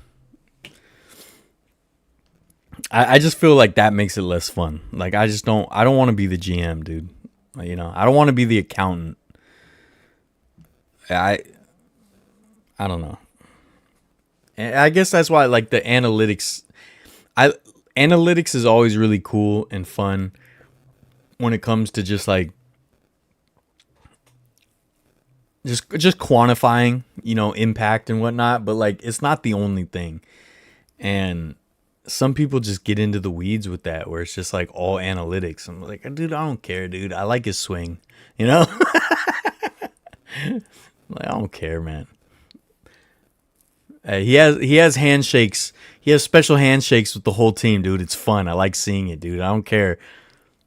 I just feel like that makes it less fun. Like I don't want to be the GM, dude. You know, I don't want to be the accountant. I don't know. And I guess that's why like the analytics analytics is always really cool and fun when it comes to just like just quantifying, you know, impact and whatnot, but like it's not the only thing. And some people just get into the weeds with that where it's just like all analytics. I'm like, dude, I don't care, dude. I like his swing, you know? Like, I don't care, man. He has handshakes. He has special handshakes with the whole team, dude. It's fun. I like seeing it, dude. I don't care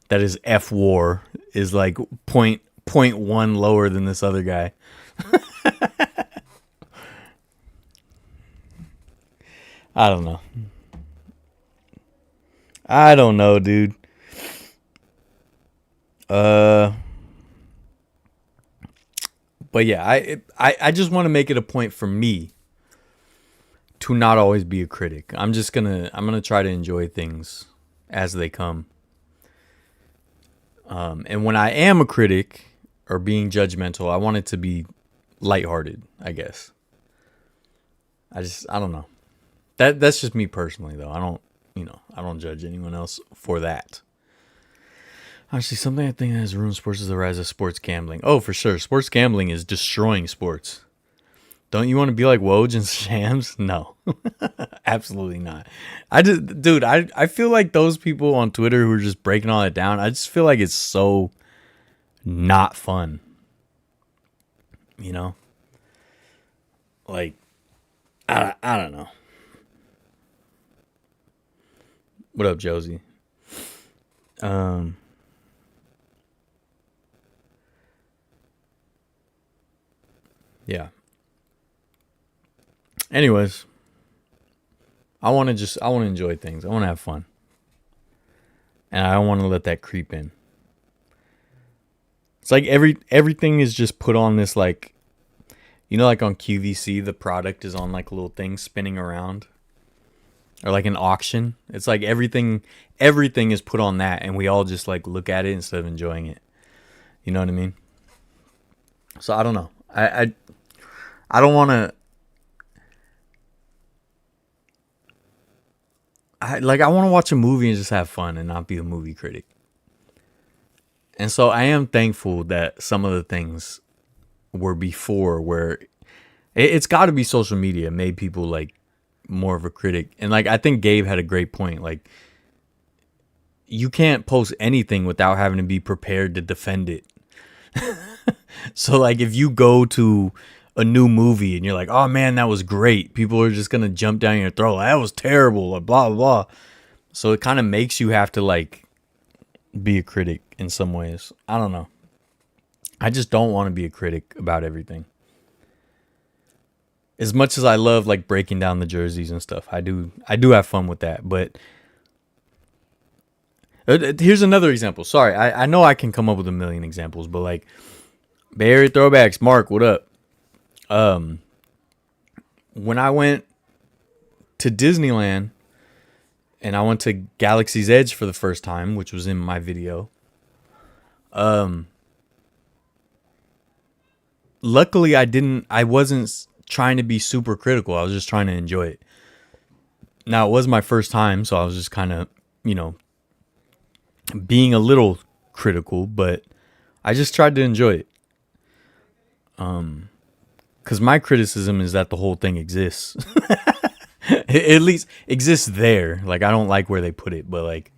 that his F WAR is like point one lower than this other guy. I don't know. I don't know, dude. But yeah, I just want to make it a point for me to not always be a critic. I'm gonna try to enjoy things as they come. And when I am a critic or being judgmental, I want it to be lighthearted, I guess. I don't know. That's just me personally though. I don't judge anyone else for that. Actually, something I think that has ruined sports is the rise of sports gambling. Oh, for sure. Sports gambling is destroying sports. Don't you want to be like Woj and Shams? No, absolutely not. I feel like those people on Twitter who are just breaking all that down, I just feel like it's so not fun. You know? Like, I don't know. What up, Josie? Yeah. Anyways, I want to enjoy things. I want to have fun. And I don't want to let that creep in. It's like everything is just put on this like, you know, like on QVC, the product is on like a little thing spinning around. Or like an auction. It's like everything is put on that and we all just like look at it instead of enjoying it. You know what I mean? So I don't know. I don't want to. I want to watch a movie and just have fun and not be a movie critic. And so I am thankful that some of the things were before where it's got to be social media made people like more of a critic. And like I think Gabe had a great point. Like you can't post anything without having to be prepared to defend it. So like if you go to a new movie and you're like, oh man, that was great, people are just gonna jump down your throat, that was terrible, blah blah blah. So it kind of makes you have to like be a critic in some ways. I don't know. I just don't want to be a critic about everything. As much as I love like breaking down the jerseys and stuff, I do have fun with that. But here's another example. Sorry, I know I can come up with a million examples, but like Bay Area Throwbacks, Mark, what up? When I went to Disneyland and I went to Galaxy's Edge for the first time, which was in my video, luckily I wasn't trying to be super critical. I was just trying to enjoy it. Now it was my first time, so I was just kind of, you know, being a little critical, but I just tried to enjoy it. because my criticism is that the whole thing exists. At least exists there. Like, I don't like where they put it, but like,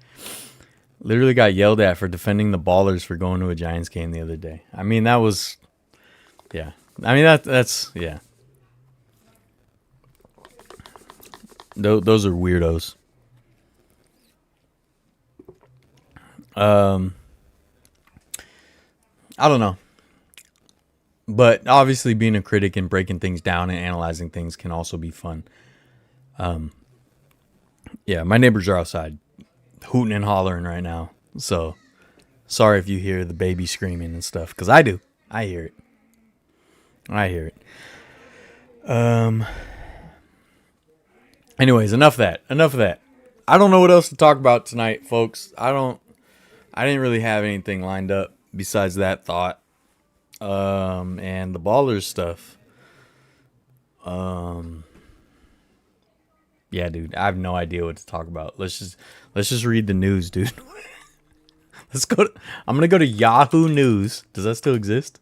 literally got yelled at for defending the Ballers for going to a Giants game the other day. I mean, that was, yeah. I mean, that's yeah. Those are weirdos. I don't know. But obviously being a critic and breaking things down and analyzing things can also be fun. Yeah, my neighbors are outside hooting and hollering right now. So sorry if you hear the baby screaming and stuff, because I do. I hear it. Anyways, enough of that. I don't know what else to talk about tonight, folks. I didn't really have anything lined up besides that thought. And the Ballers stuff. Yeah, dude, I have no idea what to talk about. Let's just read the news, dude. I'm gonna go to Yahoo News. Does that still exist?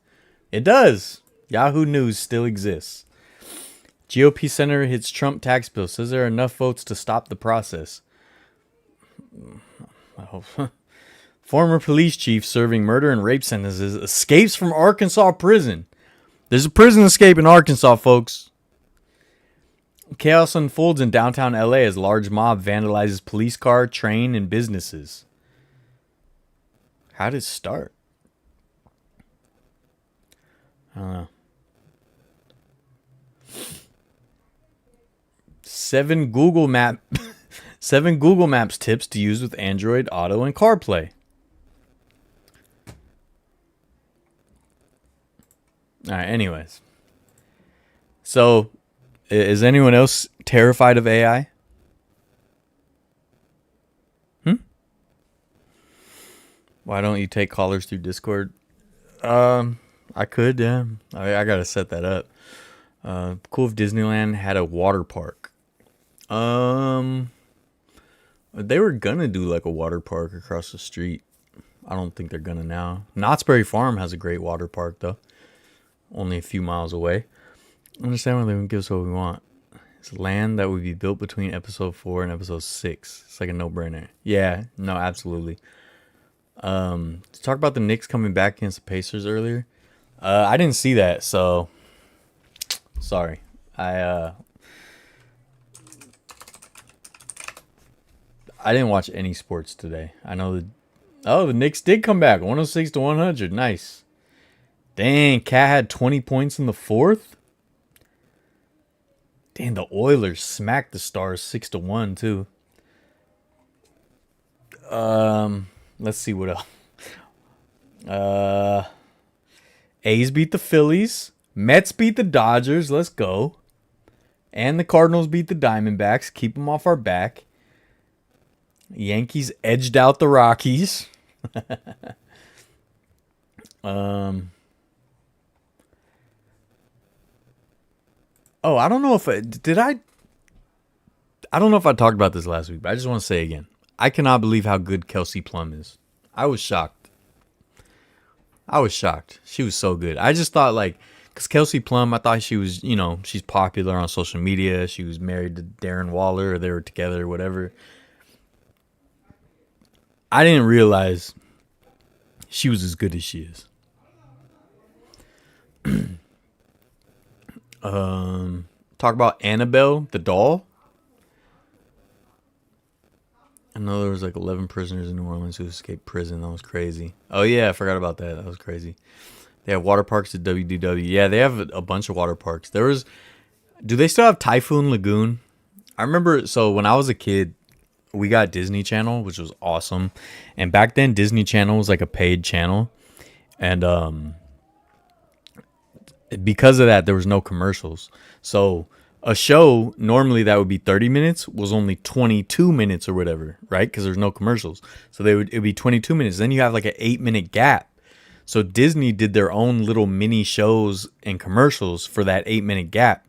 It does. Yahoo News still exists. GOP senator hits Trump tax bill. Says there are enough votes to stop the process. I hope. Former police chief serving murder and rape sentences escapes from Arkansas prison. There's a prison escape in Arkansas, folks. Chaos unfolds in downtown LA as large mob vandalizes police car, train, and businesses. How did it start? I don't know. 7 Google Maps tips to use with Android Auto and CarPlay. All right, anyways. So, is anyone else terrified of AI? Why don't you take callers through Discord? I could, yeah. I gotta set that up. Cool if Disneyland had a water park. They were gonna do like a water park across the street. I don't think they're gonna now. Knott's Berry Farm has a great water park though. Only a few miles away. I understand why they wouldn't give us what we want. It's land that would be built between episode 4 and episode 6. It's like a no-brainer. Yeah, no, absolutely. To talk about the Knicks coming back against the Pacers earlier. I didn't see that, so sorry. I didn't watch any sports today. I know the Knicks did come back 106-100. Nice. Dang, Cat had 20 points in the fourth. Dang, the Oilers smacked the Stars 6-1 too. Let's see what else. A's beat the Phillies. Mets beat the Dodgers. Let's go. And the Cardinals beat the Diamondbacks. Keep them off our back. Yankees edged out the Rockies. Oh, I don't know if I don't know if I talked about this last week, but I just want to say again. I cannot believe how good Kelsey Plum is. I was shocked. She was so good. I just thought because Kelsey Plum, I thought she was, she's popular on social media. She was married to Darren Waller, or they were together, or whatever. I didn't realize she was as good as she is. Talk about Annabelle, the doll. I know there was 11 prisoners in New Orleans who escaped prison. That was crazy. Oh yeah, I forgot about that. That was crazy. They have water parks at WDW. Yeah, they have a bunch of water parks. Do they still have Typhoon Lagoon? I remember, so when I was a kid, we got Disney Channel, which was awesome. And back then, Disney Channel was like a paid channel. And because of that, there was no commercials. So a show normally that would be 30 minutes was only 22 minutes or whatever, right? Because there's no commercials. So it'd be 22 minutes. Then you have an 8-minute gap. So Disney did their own little mini shows and commercials for that 8-minute gap.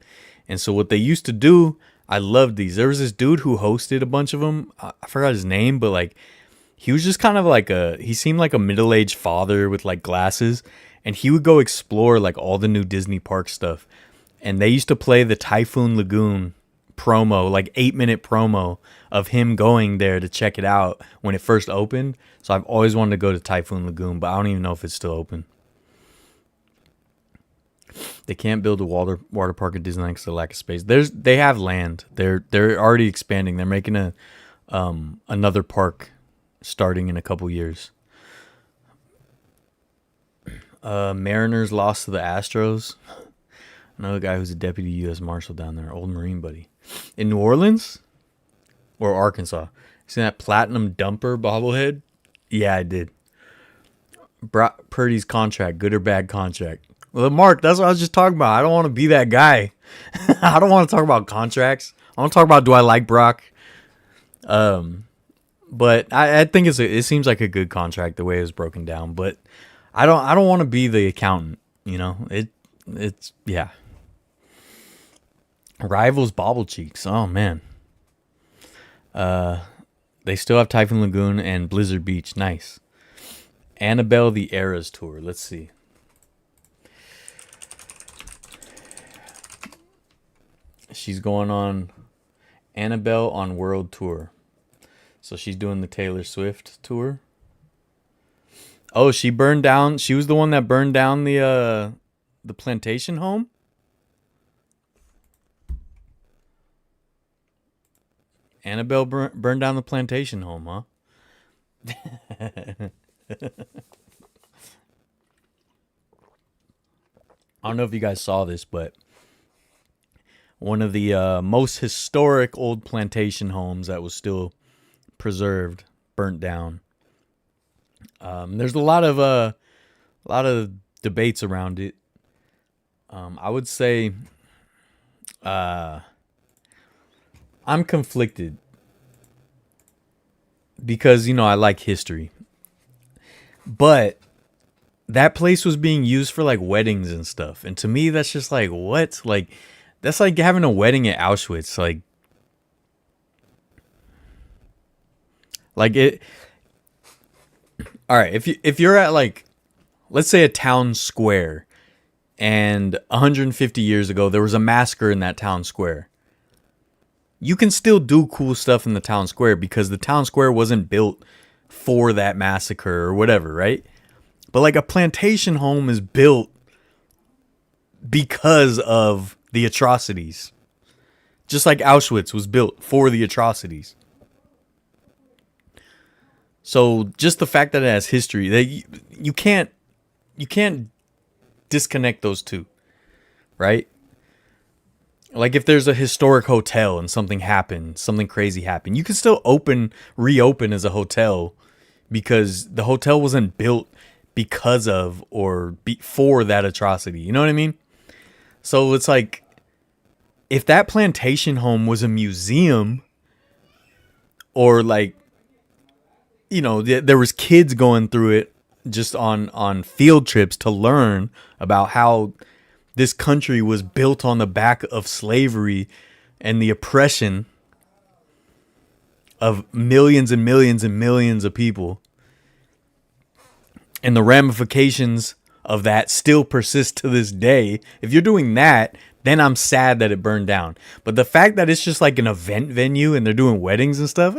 And so what they used to do, I loved these. There was this dude who hosted a bunch of them. I forgot his name, but he was just kind of he seemed like a middle-aged father with glasses. And he would go explore all the new Disney park stuff. and they used to play the Typhoon Lagoon promo, like 8-minute promo of him going there to check it out when it first opened. So I've always wanted to go to Typhoon Lagoon, but I don't even know if it's still open. They can't build a water park at Disneyland because of lack of space. They have land. They're already expanding. They're making another park starting in a couple years. Mariners lost to the Astros. Another guy who's a deputy U.S. Marshal down there, old Marine buddy. In New Orleans or Arkansas? See that platinum dumper bobblehead? Yeah, I did. Brock Purdy's contract, good or bad contract? Well, Mark, that's what I was just talking about. I don't want to be that guy. I don't want to talk about contracts. I want to talk about, do I like Brock? But I think it seems like a good contract the way it was broken down. But I don't want to be the accountant. You know, it's yeah. Rivals Bobble Cheeks. Oh man. They still have Typhoon Lagoon and Blizzard Beach. Nice. Annabelle the Eras Tour. Let's see. She's going on Annabelle on World Tour. So she's doing the Taylor Swift tour. Oh, she burned down. She was the one that burned down the plantation home. Annabelle burned down the plantation home, huh? I don't know if you guys saw this, but one of the most historic old plantation homes that was still preserved burnt down. There's a lot of debates around it. I would say I'm conflicted because, you know, I like history. But that place was being used for like weddings and stuff. And to me, that's just like, what? Like, that's like having a wedding at Auschwitz. Like it. All right. If you're at like, let's say a town square, and 150 years ago, there was a massacre in that town square. You can still do cool stuff in the town square because the town square wasn't built for that massacre or whatever, right? But like a plantation home is built because of the atrocities. Just like Auschwitz was built for the atrocities. So just the fact that it has history, you can't disconnect those two, right? Like if there's a historic hotel and something happened, something crazy happened, you can still reopen as a hotel because the hotel wasn't built because of or for that atrocity. You know what I mean? So it's like, if that plantation home was a museum, or like, you know, there was kids going through it just on field trips to learn about how this country was built on the back of slavery and the oppression of millions and millions and millions of people. And the ramifications of that still persist to this day. If you're doing that, then I'm sad that it burned down. But the fact that it's just like an event venue and they're doing weddings and stuff,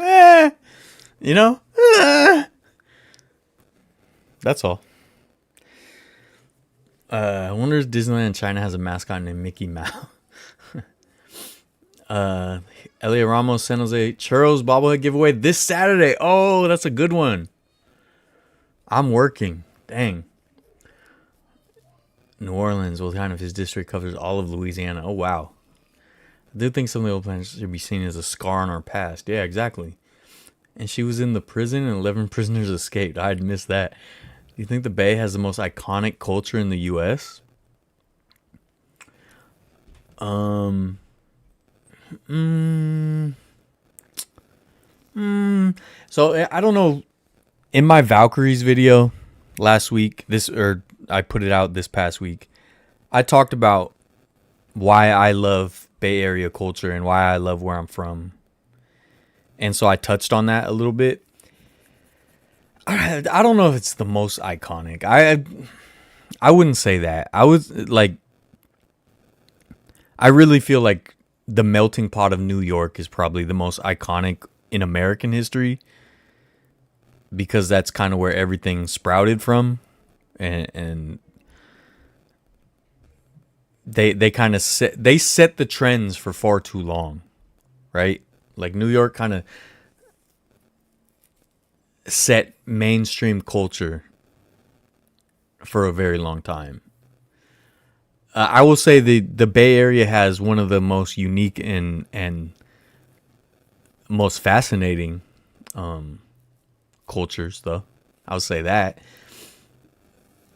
you know, that's all. I wonder if Disneyland China has a mascot named Mickey Mouse. Elia Ramos San Jose Churros bobblehead giveaway this Saturday. Oh, that's a good one. I'm working. Dang. New Orleans, well, kind of his district covers all of Louisiana. Oh, wow. I do think some of the old planets should be seen as a scar on our past. Yeah, exactly. And she was in the prison and 11 prisoners escaped. I'd missed that. Do you think the Bay has the most iconic culture in the U.S.? So I don't know. In my Valkyries video last week, I put it out this past week, I talked about why I love Bay Area culture and why I love where I'm from. And so I touched on that a little bit. I don't know if it's the most iconic. I wouldn't say that. I was like, I really feel like the melting pot of New York is probably the most iconic in American history because that's kind of where everything sprouted from, and they kind of set the trends for far too long, right? Like New York kind of set mainstream culture for a very long time. I will say the Bay Area has one of the most unique and most fascinating cultures, though. I'll say that.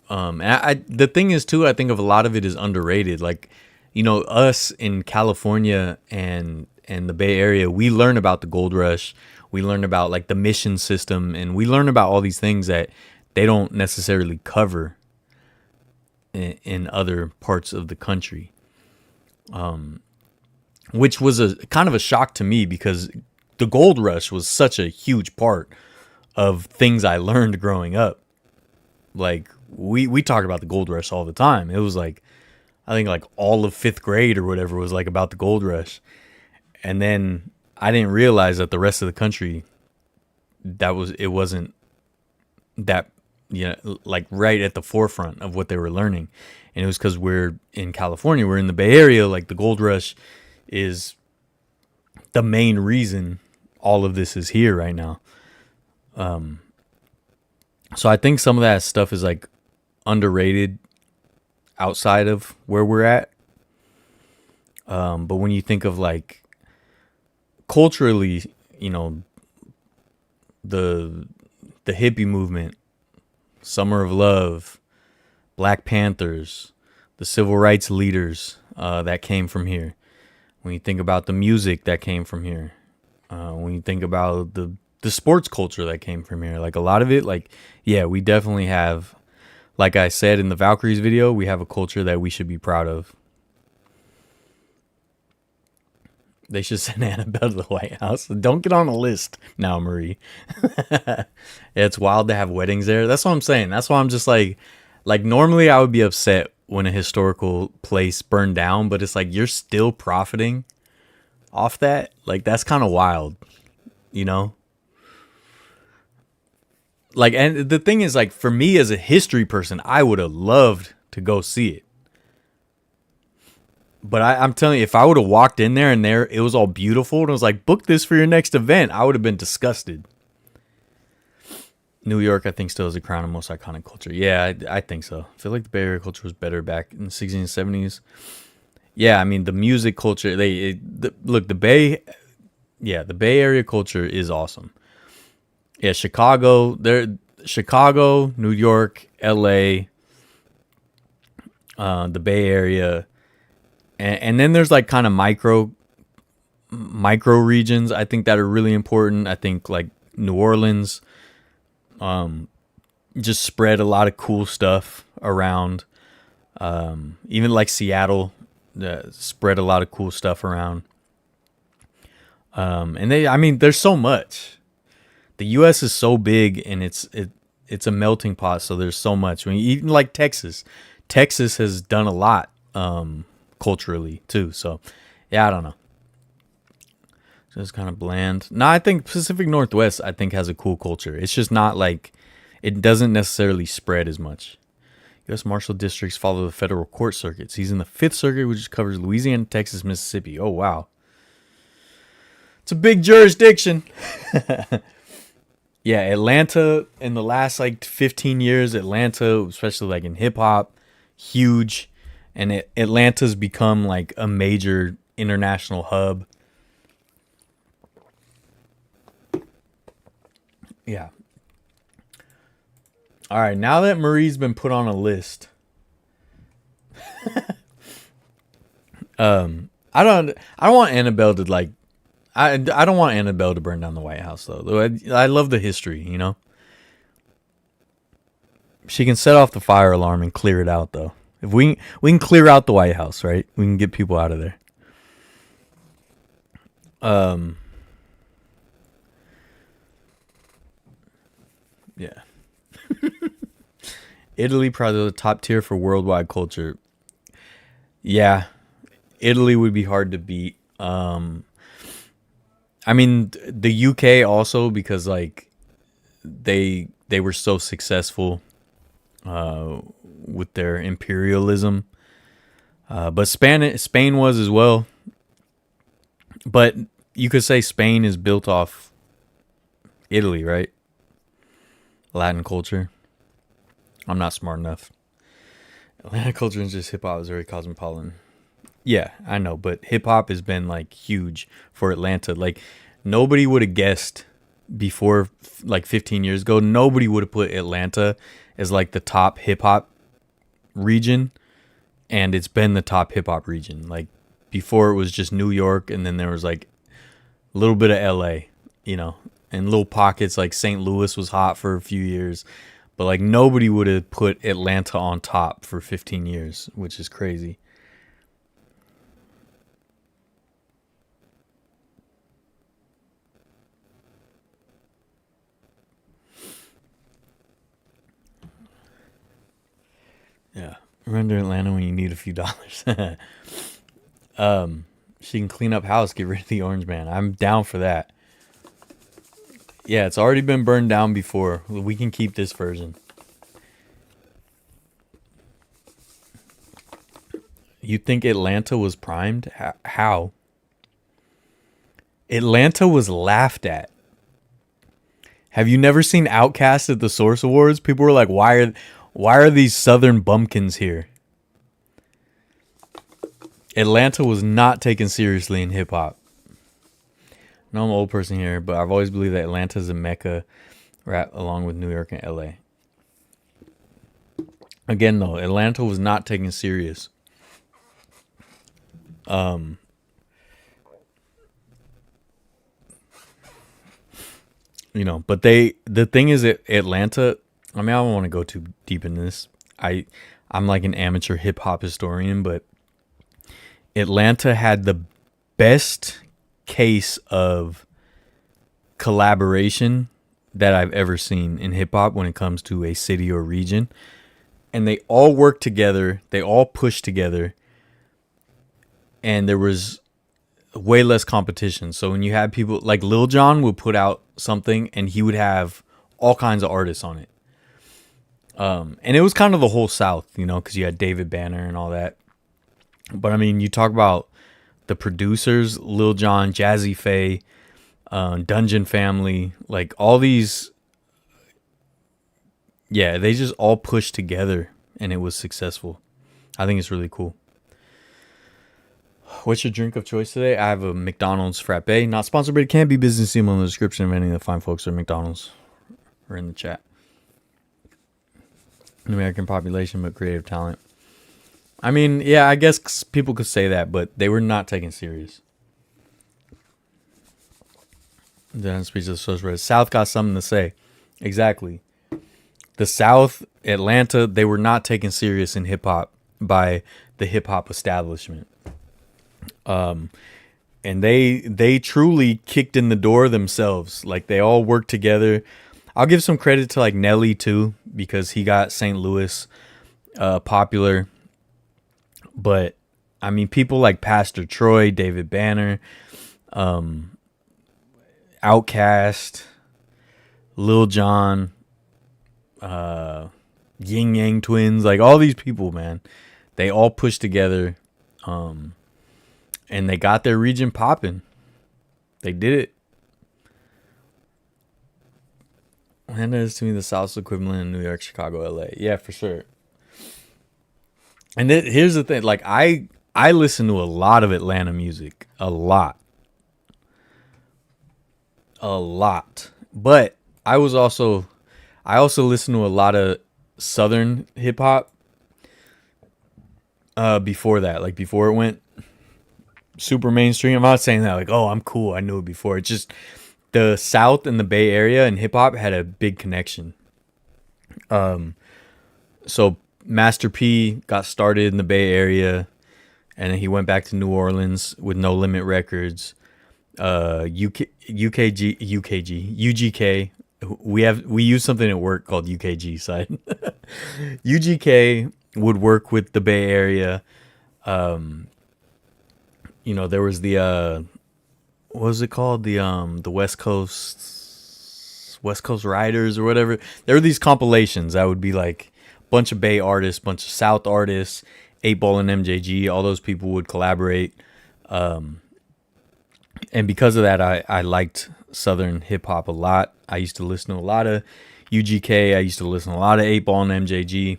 And the thing is too, I think of a lot of it is underrated. Like, us in California and the Bay Area, we learn about the gold rush. We learn about like the mission system, and we learn about all these things that they don't necessarily cover in other parts of the country. Which was a kind of a shock to me because the gold rush was such a huge part of things I learned growing up. Like we talk about the gold rush all the time. It was like, I think like all of 5th grade or whatever was like about the gold rush. And then I didn't realize that the rest of the country, it wasn't that, like right at the forefront of what they were learning. And it was because we're in California, we're in the Bay Area, like the gold rush is the main reason all of this is here right now. So I think some of that stuff is like underrated outside of where we're at. But when you think of like culturally, the hippie movement, Summer of Love, Black Panthers, the civil rights leaders that came from here. When you think about the music that came from here, when you think about the sports culture that came from here, like a lot of it, like, yeah, we definitely have, like I said in the Valkyries video, we have a culture that we should be proud of. They should send Annabelle to the White House. Don't get on the list now, Marie. It's wild to have weddings there. That's what I'm saying. That's why I'm just like normally I would be upset when a historical place burned down, but it's like you're still profiting off that. Like that's kind of wild, Like, and the thing is, like, for me as a history person, I would have loved to go see it. But I'm telling you, if I would have walked in there and it was all beautiful and it was like, book this for your next event, I would have been disgusted. New York, I think, still has a crown of most iconic culture. Yeah, I think so. I feel like the Bay Area culture was better back in the 60s and 70s. Yeah, I mean, the music culture, the Bay Area culture is awesome. Yeah, Chicago, New York, LA, the Bay Area, and then there's like kind of micro regions I think that are really important. I think like New Orleans, just spread a lot of cool stuff around. Even like Seattle, spread a lot of cool stuff around. And there's so much. The U.S. is so big and it's a melting pot. So there's so much. Even like Texas has done a lot culturally too. So yeah, I don't know. So it's kind of bland. No, I think Pacific Northwest has a cool culture. It's just not like it doesn't necessarily spread as much. U.S. Marshal districts follow the federal court circuits. He's in the 5th Circuit, which covers Louisiana, Texas, Mississippi. Oh wow, it's a big jurisdiction. Yeah, Atlanta in the last like 15 years, Atlanta, especially like in hip hop, huge. And Atlanta's become like a major international hub. Yeah. All right, now that Marie's been put on a list, I don't want Annabelle to like. I don't want Annabelle to burn down the White House, though. I love the history, She can set off the fire alarm and clear it out, though. If we can clear out the White House, right? We can get people out of there. Yeah. Italy, probably the top tier for worldwide culture. Yeah. Italy would be hard to beat. I mean the UK also, because like they were so successful with their imperialism. But Spain was as well. But you could say Spain is built off Italy, right? Latin culture. I'm not smart enough. Latin culture is just hip hop is very cosmopolitan. Yeah, I know, but hip hop has been like huge for Atlanta. Like nobody would have guessed before, like 15 years ago, nobody would have put Atlanta as like the top hip hop region, and it's been the top hip hop region. Like before it was just New York, and then there was like a little bit of LA, you know, and little pockets like St. Louis was hot for a few years, but like nobody would have put Atlanta on top for 15 years, which is crazy. Yeah. Render Atlanta when you need a few dollars. She can clean up house, get rid of the orange man. I'm down for that. Yeah, it's already been burned down before. We can keep this version. You think Atlanta was primed? How? Atlanta was laughed at. Have you never seen Outcast at the Source Awards? People were like, why are these Southern bumpkins here? Atlanta was not taken seriously in hip hop. No, I'm an old person here, but I've always believed that Atlanta is a mecca rap along with New York and LA. Again, though, Atlanta was not taken serious. But the thing is that Atlanta, I mean, I don't want to go too deep in this. I'm like an amateur hip hop historian, but Atlanta had the best case of collaboration that I've ever seen in hip hop when it comes to a city or region. And they all worked together, they all pushed together, and there was way less competition. So when you had people like Lil Jon would put out something and he would have all kinds of artists on it. And it was kind of the whole South, because you had David Banner and all that. But I mean, you talk about the producers, Lil Jon, Jazzy Faye, Dungeon Family, like all these. Yeah, they just all pushed together and it was successful. I think it's really cool. What's your drink of choice today? I have a McDonald's frappe. Not sponsored, but it can be business email in the description if any of the fine folks at McDonald's or in the chat. American population, but creative talent. I mean, yeah, I guess people could say that, but they were not taken serious. Then speech of the social South got something to say. Exactly. The South, Atlanta, they were not taken serious in hip hop by the hip hop establishment. And they truly kicked in the door themselves. Like they all worked together. I'll give some credit to like Nelly too, because he got St. Louis popular. But I mean, people like Pastor Troy, David Banner, Outkast, Lil Jon, Yin Yang Twins, like all these people, man, they all pushed together, and they got their region popping. They did it. Atlanta is to me the South's equivalent in New York, Chicago, LA. Yeah, for sure. And here's the thing, like I listen to a lot of Atlanta music, a lot. But I also listen to a lot of Southern hip hop. Before that, like before it went super mainstream. I'm not saying that like, oh, I'm cool, I knew it before. It's just the South and the Bay Area and hip hop had a big connection. So Master P got started in the Bay Area, and then he went back to New Orleans with No Limit Records. UGK. We use something at work called UKG side. UGK would work with the Bay Area. there was the what was it called? The West Coast Riders or whatever. There were these compilations that would be like bunch of Bay artists, bunch of South artists, 8 Ball and MJG. All those people would collaborate, and because of that, I liked Southern hip hop a lot. I used to listen to a lot of UGK. I used to listen to a lot of 8 Ball and MJG.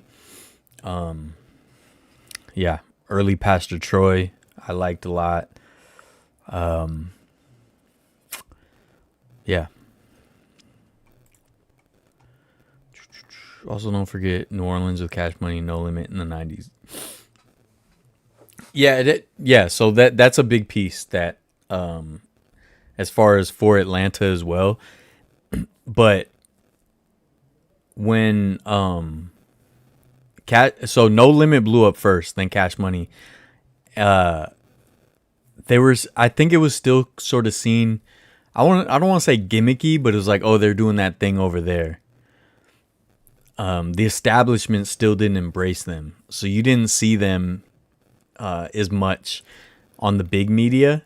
Yeah, early Pastor Troy, I liked a lot. Yeah. Also, don't forget New Orleans with Cash Money, No Limit in the 90s. Yeah, so that's a big piece that, as far as for Atlanta as well. But when so No Limit blew up first, then Cash Money. There was, I think it was still sort of seen. I don't want to say gimmicky, but it was like, oh, they're doing that thing over there. The establishment still didn't embrace them, so you didn't see them as much on the big media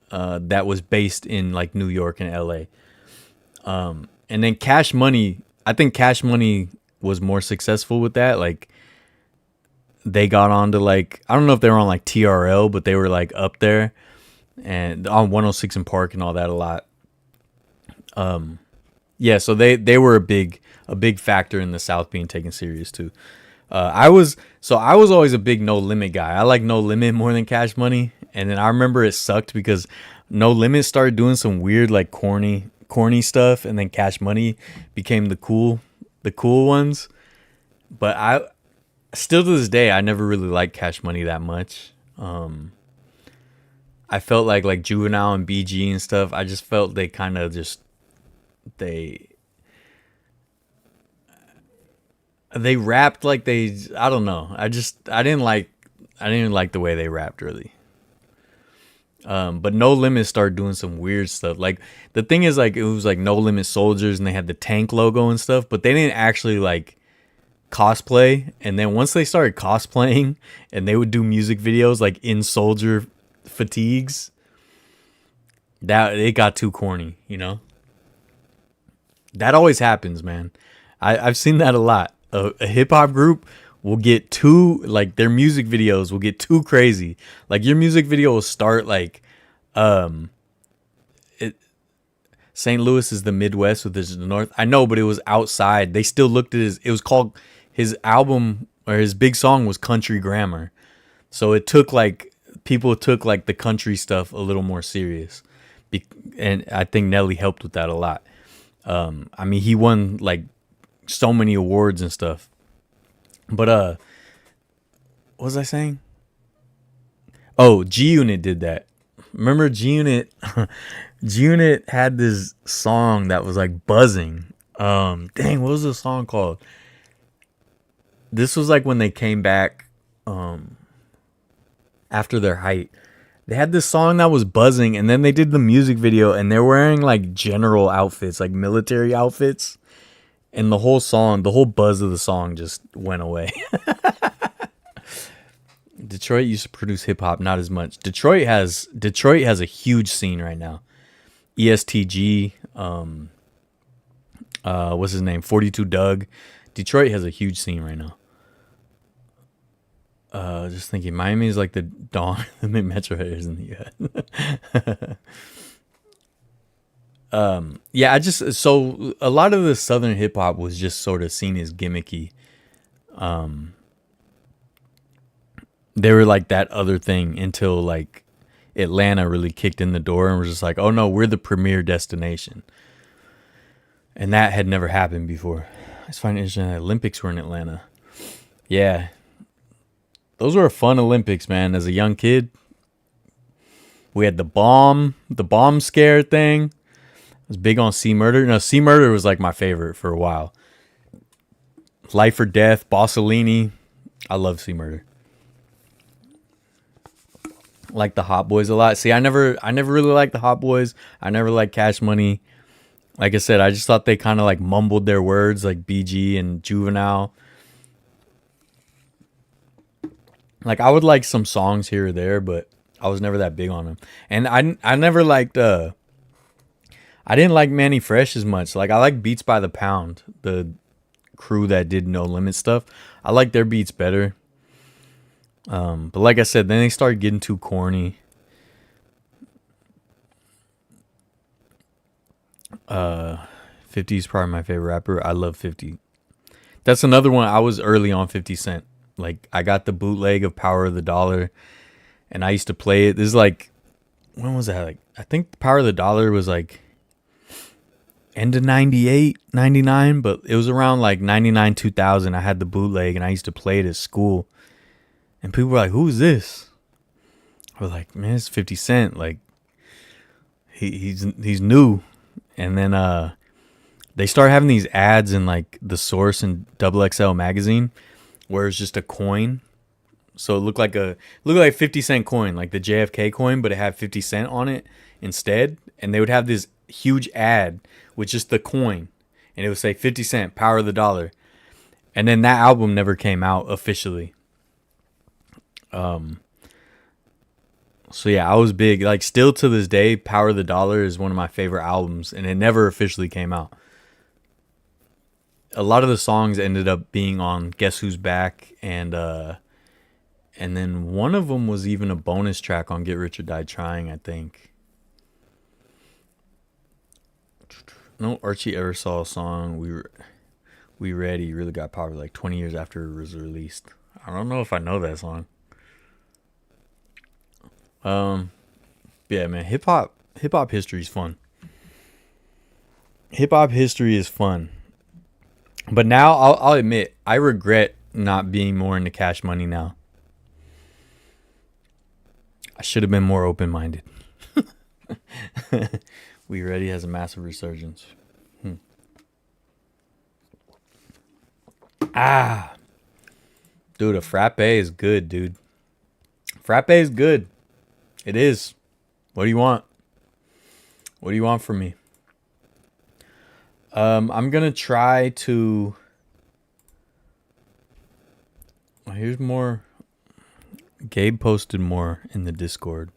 that was based in like New York and LA. And then Cash Money, I think Cash Money was more successful with that. Like, they got on to, like, I don't know if they were on like TRL, but they were like up there and on 106 in Park and all that a lot. Yeah, so they were a big factor in the South being taken serious too. I was always a big No Limit guy. I like No Limit more than Cash Money, and then I remember it sucked because No Limit started doing some weird like corny stuff, and then Cash Money became the cool ones. But I still to this day I never really liked Cash Money that much. I felt like Juvenile and BG and stuff. I just felt they kind of just they rapped like they, I don't know. I didn't like the way they rapped really. But No Limit started doing some weird stuff. Like, the thing is, like, it was like No Limit Soldiers and they had the tank logo and stuff, but they didn't actually like cosplay. And then once they started cosplaying and they would do music videos like in soldier fatigues, that it got too corny, That always happens, man. I've seen that a lot. A hip hop group will get too, like, their music videos will get too crazy. Like, your music video will start like, St. Louis is the Midwest with the North. I know, but it was outside. They still looked at it was called, his album or his big song was Country Grammar. So it took people took like the country stuff a little more serious. And I think Nelly helped with that a lot. I mean, he won like so many awards and stuff. But what was I saying? Oh, G Unit did that. Remember G Unit? G Unit had this song that was like buzzing. Dang, what was the song called? This was like when they came back after their height. They had this song that was buzzing, and then they did the music video, and they're wearing like general outfits, like military outfits. And the whole buzz of the song just went away. Detroit used to produce hip hop, not as much. Detroit has a huge scene right now. ESTG, what's his name? 42 Doug. Detroit has a huge scene right now. Just thinking, Miami is like the dawn of the metro areas in the US. Yeah, so a lot of the Southern hip hop was just sort of seen as gimmicky. They were like that other thing until like Atlanta really kicked in the door and was just like, oh no, we're the premier destination. And that had never happened before. I just find it interesting that Olympics were in Atlanta. Yeah. Those were a fun Olympics, man. As a young kid, we had the bomb scare thing. I was big on C Murder. No, C Murder was like my favorite for a while. Life or Death, Bossellini. I love C Murder. Like the Hot Boys a lot. See, I never really liked the Hot Boys. I never liked Cash Money. Like I said, I just thought they kind of like mumbled their words, like BG and Juvenile. Like, I would like some songs here or there, but I was never that big on him, and I never liked I didn't like Manny Fresh as much. Like I like Beats by the Pound, the crew that did No Limit stuff. I like their beats better. But like I said, then they started getting too corny. 50 is probably my favorite rapper. I love 50. That's another one. I was early on 50 Cent. Like I got the bootleg of Power of the Dollar, and I used to play it. This is like, when was that? Like I think Power of the Dollar was like end of 98, 99, but it was around like 99, 2000. I had the bootleg and I used to play it at school. And people were like, who's this? I was like, man, it's 50 Cent. Like, he's new. And then they started having these ads in like The Source and Double XL magazine where it's just a coin. So it looked like 50 Cent coin, like the JFK coin, but it had 50 Cent on it instead. And they would have this huge ad with just the coin, and it would say 50 Cent, Power of the Dollar. And then that album never came out officially. So yeah, I was big. Like still to this day, Power of the Dollar is one of my favorite albums, and it never officially came out. A lot of the songs ended up being on Guess Who's Back, and then one of them was even a bonus track on Get Rich or Die Trying, I think. No, Archie ever saw a song We Ready really got popular like 20 years after it was released. I don't know if I know that song. Yeah, man, hip hop history is fun. Hip hop history is fun. But now I'll admit I regret not being more into Cash Money now. I should have been more open-minded. We Ready has a massive resurgence. Dude, a frappe is good, dude. Frappe is good. It is. What do you want? What do you want from me? I'm gonna try to. Here's more. Gabe posted more in the Discord.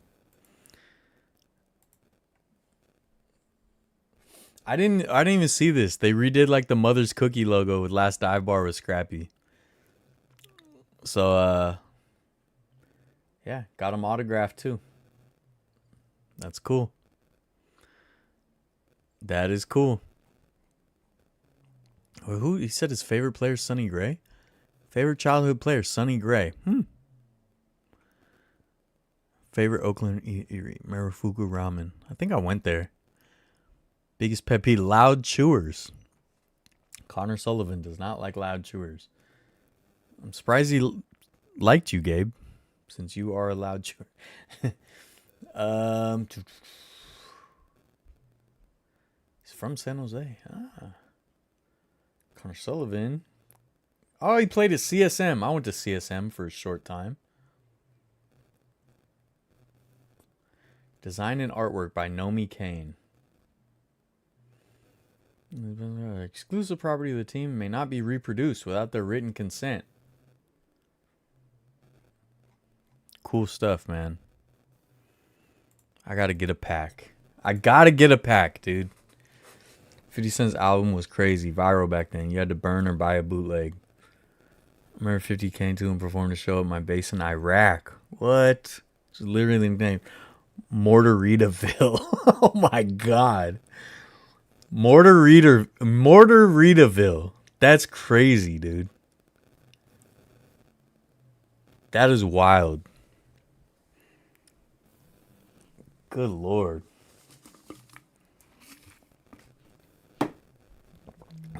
I didn't even see this. They redid like the Mother's Cookie logo with Last Dive Bar with Scrappy. So yeah, got him autographed too. That's cool. That is cool. Who he said his favorite player, Sonny Gray? Favorite childhood player, Sonny Gray. Favorite Oakland Erie, Marufuku Ramen. I think I went there. Biggest pet peeve, loud chewers. Connor Sullivan does not like loud chewers. I'm surprised he liked you, Gabe, since you are a loud chewer. He's from San Jose. Connor Sullivan. Oh, he played at CSM. I went to CSM for a short time. Design and artwork by Nomi Kane. Exclusive property of the team may not be reproduced without their written consent. Cool stuff, man. I gotta get a pack. Dude. 50 Cent's album was crazy, viral back then. You had to burn or buy a bootleg. I remember 50 came to and performed a show at my base in Iraq. What? It's literally the name. Mortaritaville. Oh my god. Mortaritaville. That's crazy, dude. That is wild. Good lord.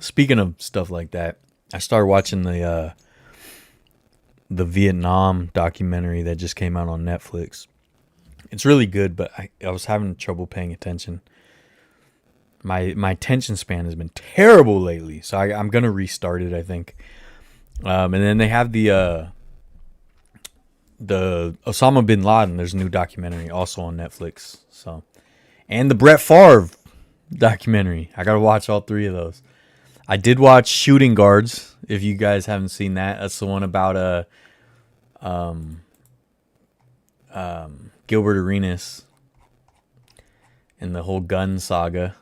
Speaking of stuff like that, I started watching the Vietnam documentary that just came out on Netflix. It's really good, but I was having trouble paying attention. My attention span has been terrible lately, so I'm gonna restart it, I think. And then they have the Osama bin Laden. There's a new documentary also on Netflix. So, and the Brett Favre documentary. I gotta watch all three of those. I did watch Shooting Guards. If you guys haven't seen that, that's the one about Gilbert Arenas and the whole gun saga.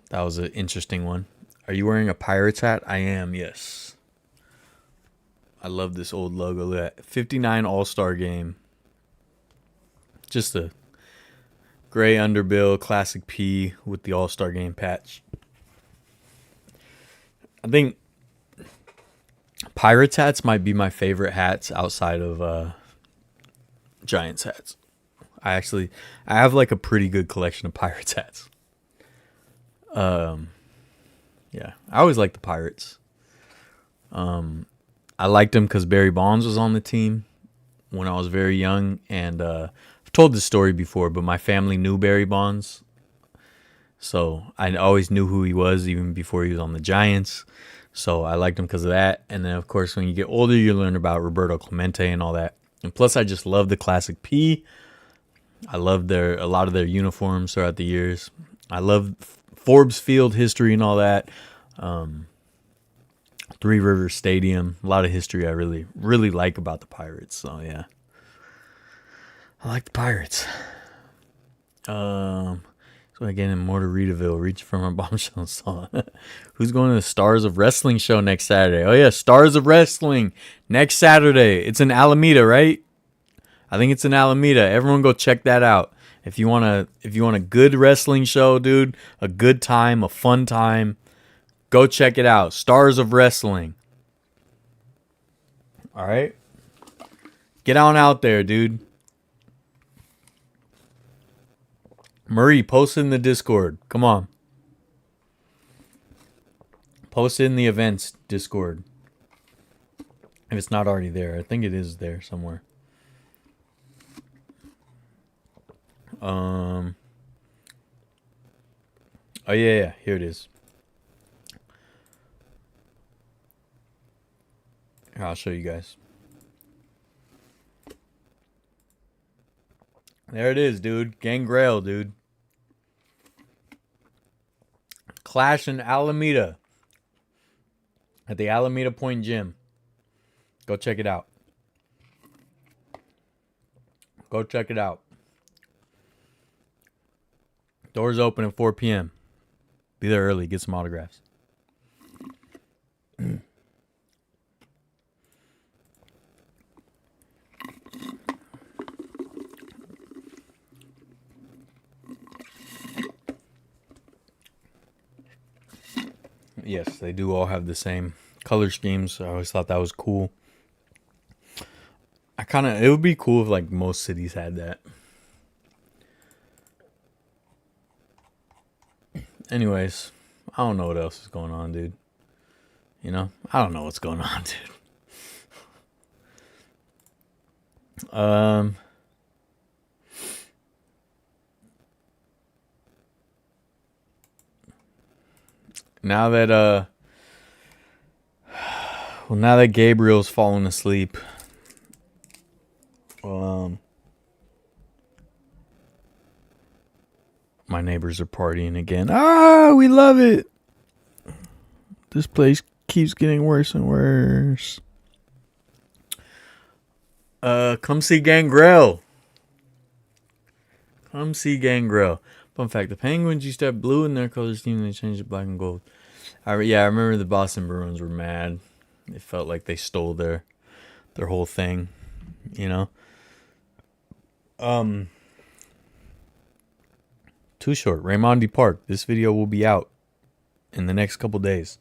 That was an interesting one. Are you wearing a Pirates hat? I am, yes. I love this old logo. Look at that. 59 All-Star Game. Just a gray underbill, classic P with the All-Star Game patch. I think Pirates hats might be my favorite hats outside of Giants hats. I have like a pretty good collection of Pirates hats. Yeah, I always liked the Pirates. I liked them because Barry Bonds was on the team when I was very young, and I've told this story before, but my family knew Barry Bonds, so I always knew who he was even before he was on the Giants. So I liked him because of that. And then, of course, when you get older, you learn about Roberto Clemente and all that. And plus, I just love the classic P. I love a lot of their uniforms throughout the years. I love Forbes Field history and all that. Three Rivers Stadium. A lot of history I really, really like about the Pirates. So, yeah. I like the Pirates. So again, in Mortarita's, reaching for my bombshell song. Who's going to the Stars of Wrestling show next Saturday? Oh yeah, Stars of Wrestling next Saturday. It's in Alameda, right? I think it's in Alameda. Everyone go check that out. If you want a good wrestling show, dude, a good time, a fun time, go check it out. Stars of Wrestling. All right? Get on out there, dude. Marie, post it in the Discord. Come on. Post it in the events Discord. If it's not already there. I think it is there somewhere. Oh yeah, here it is. Here, I'll show you guys. There it is, dude. Gangrel, dude. Clash in Alameda. At the Alameda Point Gym. Go check it out. Go check it out. Doors open at 4 p.m. Be there early. Get some autographs. Yes, they do all have the same color schemes. I always thought that was cool. It would be cool if like most cities had that. Anyways, I don't know what else is going on, dude. You know, I don't know what's going on, dude. Now that Gabriel's fallen asleep, my neighbors are partying again. Ah, we love it. This place keeps getting worse and worse. Come see Gangrel. Come see Gangrel. Fun fact, the Penguins used to have blue in their color scheme, and they changed it black and gold. I remember the Boston Bruins were mad. It felt like they stole their whole thing, you know? Too short. Raimondi Park. This video will be out in the next couple days.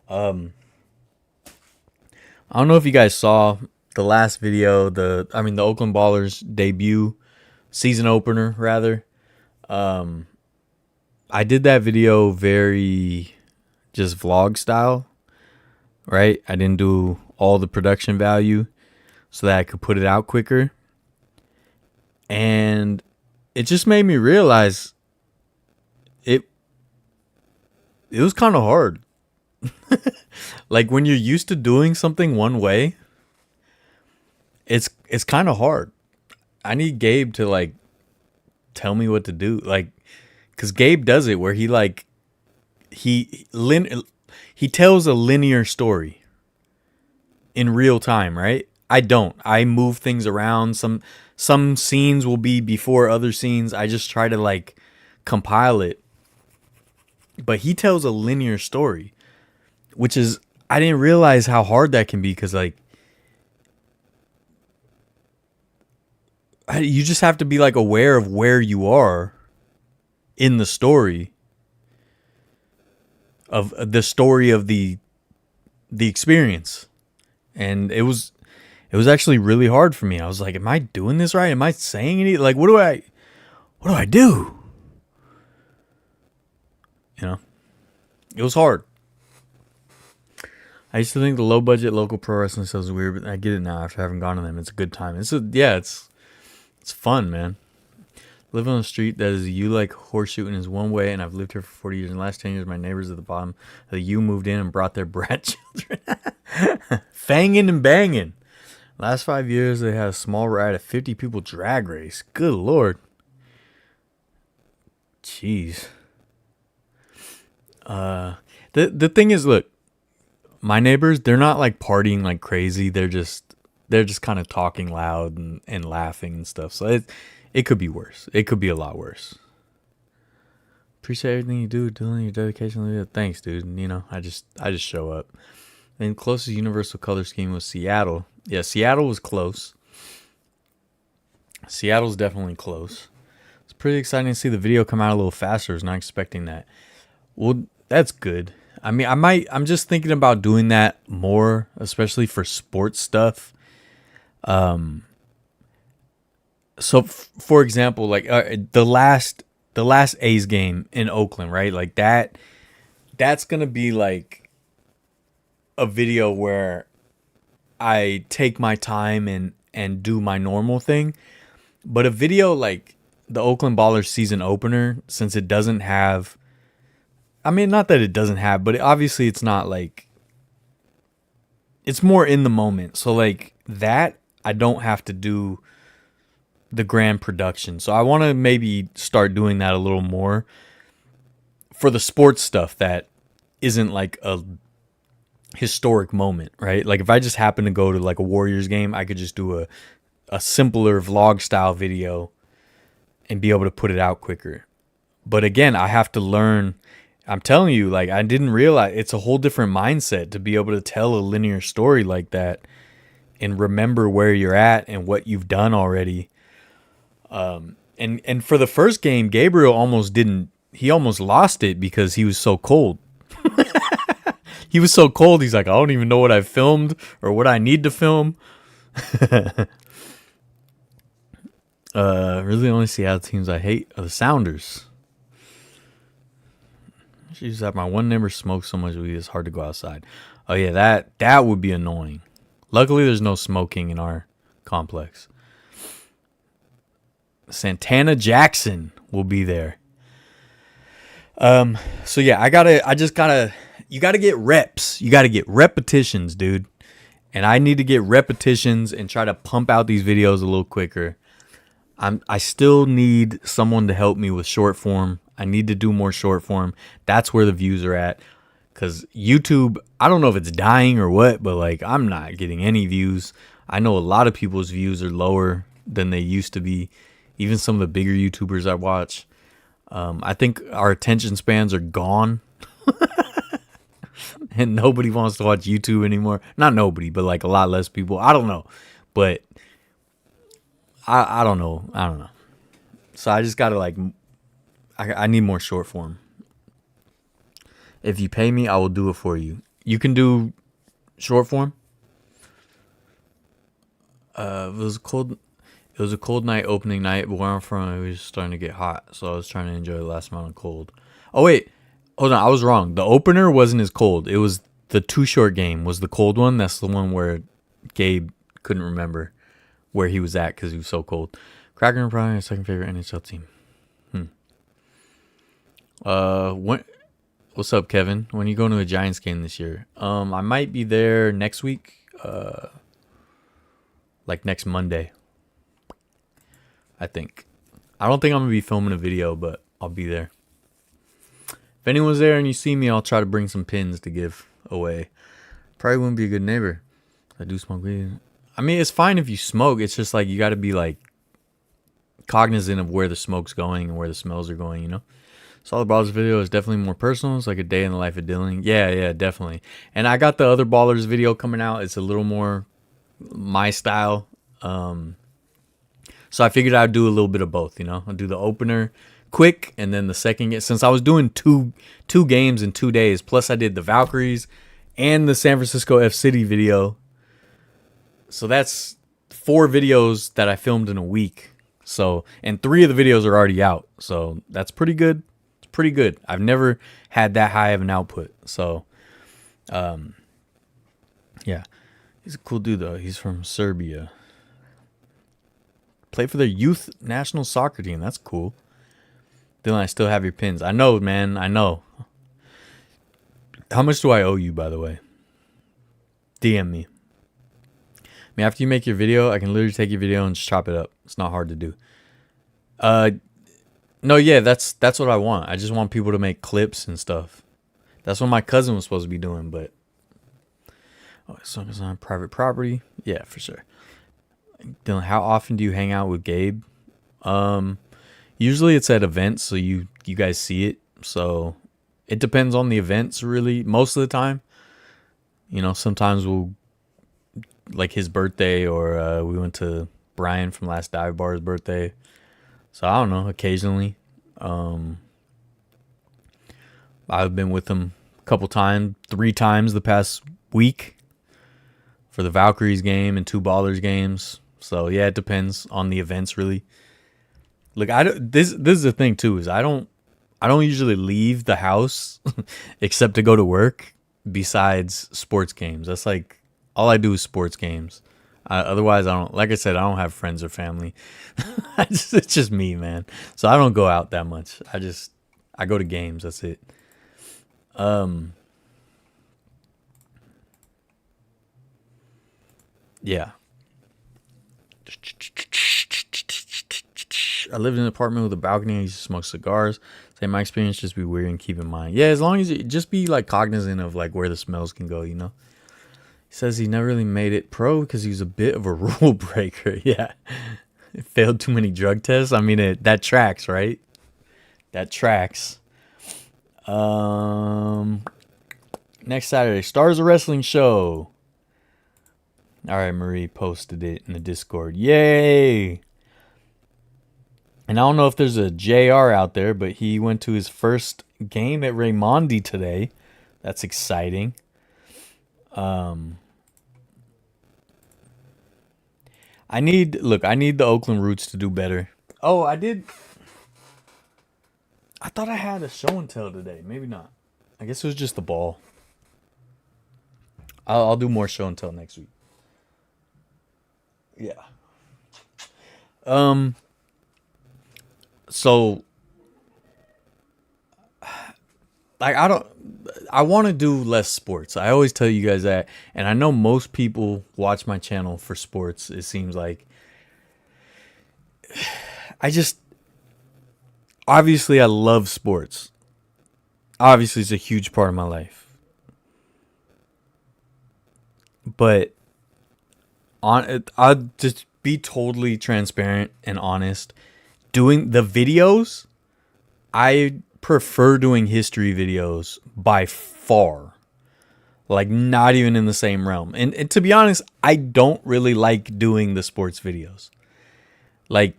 I don't know if you guys saw the last video, the Oakland Ballers debut, season opener, rather. I did that video very just vlog style, right? I didn't do all the production value so that I could put it out quicker. And it just made me realize it was kind of hard. Like when you're used to doing something one way, it's kind of hard. I need Gabe to like tell me what to do, like, because Gabe does it where he tells a linear story, in real time, right? I don't. I move things around. Some scenes will be before other scenes. I just try to like compile it. But he tells a linear story, which is I didn't realize how hard that can be because like you just have to be like aware of where you are in the story of the experience. And it was actually really hard for me. I was like, am I doing this right? Am I saying anything? Like, what do I do? You know, it was hard. I used to think the low budget local pro wrestling stuff was weird, but I get it now after having gone to them. It's a good time. It's fun, man. Living on the street that is a U like horseshoeing is one way, and I've lived here for 40 years. In the last 10 years, my neighbors at the bottom of the U moved in and brought their brat children. Fanging and banging. Last 5 years, they had a small ride, a 50 people drag race. Good Lord. Jeez. The thing is, look, my neighbors, they're not like partying like crazy. They're just kind of talking loud and laughing and stuff. So it could be worse. It could be a lot worse. Appreciate everything you do, Dylan. Your dedication. Thanks, dude. And, you know, I just show up. And closest universal color scheme was Seattle. Yeah, Seattle was close. Seattle's definitely close. It's pretty exciting to see the video come out a little faster. I was not expecting that. Well, that's good. I mean, I'm just thinking about doing that more, especially for sports stuff. So for example, like the last A's game in Oakland, right? Like that's going to be like a video where I take my time and do my normal thing. But a video like the Oakland Ballers season opener, since it doesn't have, I mean, not that it doesn't have, but obviously it's not like, it's more in the moment. So like that, I don't have to do the grand production. So I want to maybe start doing that a little more for the sports stuff that isn't like a historic moment, right? Like if I just happen to go to like a Warriors game, I could just do a simpler vlog style video and be able to put it out quicker. But again, I have to learn. I'm telling you, like, I didn't realize it's a whole different mindset to be able to tell a linear story like that and remember where you're at and what you've done already. And for the first game, Gabriel almost lost it because he was so cold. He was so cold. He's like, I don't even know what I filmed or what I need to film. Really the only Seattle teams I hate are the Sounders. She used to have my one neighbor smoke so much weed it's hard to go outside. Oh yeah, that would be annoying. Luckily there's no smoking in our complex. Santana Jackson will be there. So yeah, you gotta get reps. You gotta get repetitions, dude. And I need to get repetitions and try to pump out these videos a little quicker. I still need someone to help me with short form. I need to do more short form. That's where the views are at. Because YouTube, I don't know if it's dying or what, but like I'm not getting any views. I know a lot of people's views are lower than they used to be. Even some of the bigger YouTubers I watch. I think our attention spans are gone. And nobody wants to watch YouTube anymore. Not nobody, but like a lot less people. I don't know. But I don't know. I don't know. So I just got to like, I need more short form. If you pay me, I will do it for you. You can do short form. It was a cold night, opening night, but where I'm from, it was starting to get hot. So I was trying to enjoy the last amount of cold. Oh, wait. Hold on. I was wrong. The opener wasn't as cold. It was the Too Short game was the cold one. That's the one where Gabe couldn't remember where he was at because he was so cold. Kraken are probably my second favorite NHL team. What's up, Kevin? When are you going to a Giants game this year? I might be there next week. Like next Monday. I think. I don't think I'm going to be filming a video, but I'll be there. If anyone's there and you see me, I'll try to bring some pins to give away. Probably wouldn't be a good neighbor. I do smoke weed. I mean, it's fine if you smoke. It's just like you got to be like cognizant of where the smoke's going and where the smells are going, you know? So the Ballers video is definitely more personal. It's like a day in the life of Dylan. Yeah, definitely. And I got the other Ballers video coming out. It's a little more my style. So I figured I'd do a little bit of both, you know? I'll do the opener quick and then the second. Since I was doing two games in 2 days, plus I did the Valkyries and the San Francisco F City video. So that's 4 videos that I filmed in a week. So, and 3 of the videos are already out. So that's pretty good. It's pretty good. I've never had that high of an output. So, yeah. He's a cool dude though. He's from Serbia. Played for their youth national soccer team. That's cool. Dylan, I still have your pins. I know, man. I know. How much do I owe you, by the way? DM me. I mean, after you make your video, I can literally take your video and just chop it up. It's not hard to do. No, yeah, that's what I want. I just want people to make clips and stuff. That's what my cousin was supposed to be doing, but as long as it's on private property, yeah, for sure. Dylan, how often do you hang out with Gabe? Usually it's at events, so you guys see it. So it depends on the events, really. Most of the time, you know, sometimes we'll like his birthday, or we went to Brian from Last Dive Bar's birthday. So I don't know. Occasionally, I've been with him a couple times, 3 times the past week for the Valkyries game and 2 Ballers games. So yeah, it depends on the events, really. Look, this is the thing too, is I don't usually leave the house except to go to work. Besides sports games, that's like all I do is sports games. Otherwise, I don't. Like I said, I don't have friends or family. It's just me, man. So I don't go out that much. I go to games. That's it. Yeah. I lived in an apartment with a balcony. I used to smoke cigars. Say my experience, just be weird and keep in mind. Yeah, as long as you just be like cognizant of like where the smells can go, you know. He says he never really made it pro because he was a bit of a rule breaker. Yeah, failed too many drug tests. I mean, that tracks, right? That tracks. Next Saturday, Stars of Wrestling show. All right, Marie posted it in the Discord. Yay! And I don't know if there's a JR out there, but he went to his first game at Raimondi today. That's exciting. I need the Oakland Roots to do better. Oh, I did. I thought I had a show and tell today. Maybe not. I guess it was just the ball. I'll do more show and tell next week. Yeah. So like I want to do less sports. I always tell you guys that, and I know most people watch my channel for sports. It seems like obviously I love sports. Obviously it's a huge part of my life. But I'll just be totally transparent and honest. Doing the videos, I prefer doing history videos by far. Like, not even in the same realm. And to be honest, I don't really like doing the sports videos. Like,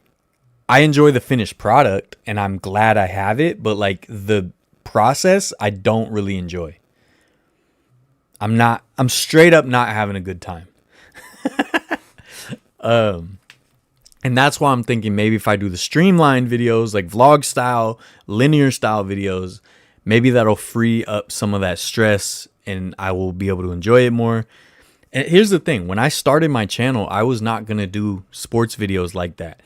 I enjoy the finished product and I'm glad I have it, but like the process, I don't really enjoy. I'm straight up not having a good time. And that's why I'm thinking maybe if I do the streamlined videos, like vlog style, linear style videos, maybe that'll free up some of that stress and I will be able to enjoy it more. And here's the thing. When I started my channel, I was not going to do sports videos like that.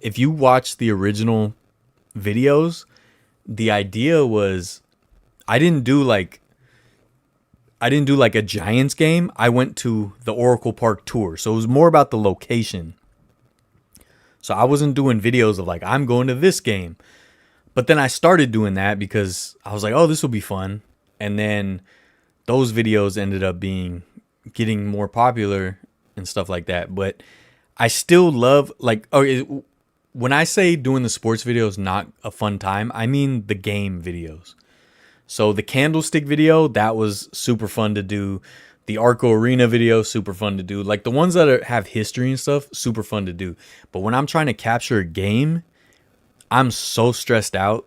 If you watch the original videos, the idea was I didn't do like a Giants game. I went to the Oracle Park tour. So it was more about the location. So I wasn't doing videos of like, I'm going to this game. But then I started doing that because I was like, oh, this will be fun. And then those videos ended up being getting more popular and stuff like that. But I still love, like, when I say doing the sports videos not a fun time, I mean the game videos. So the candlestick video, that was super fun to do. The Arco Arena video, super fun to do. Like the ones that have history and stuff, super fun to do. But when I'm trying to capture a game, I'm so stressed out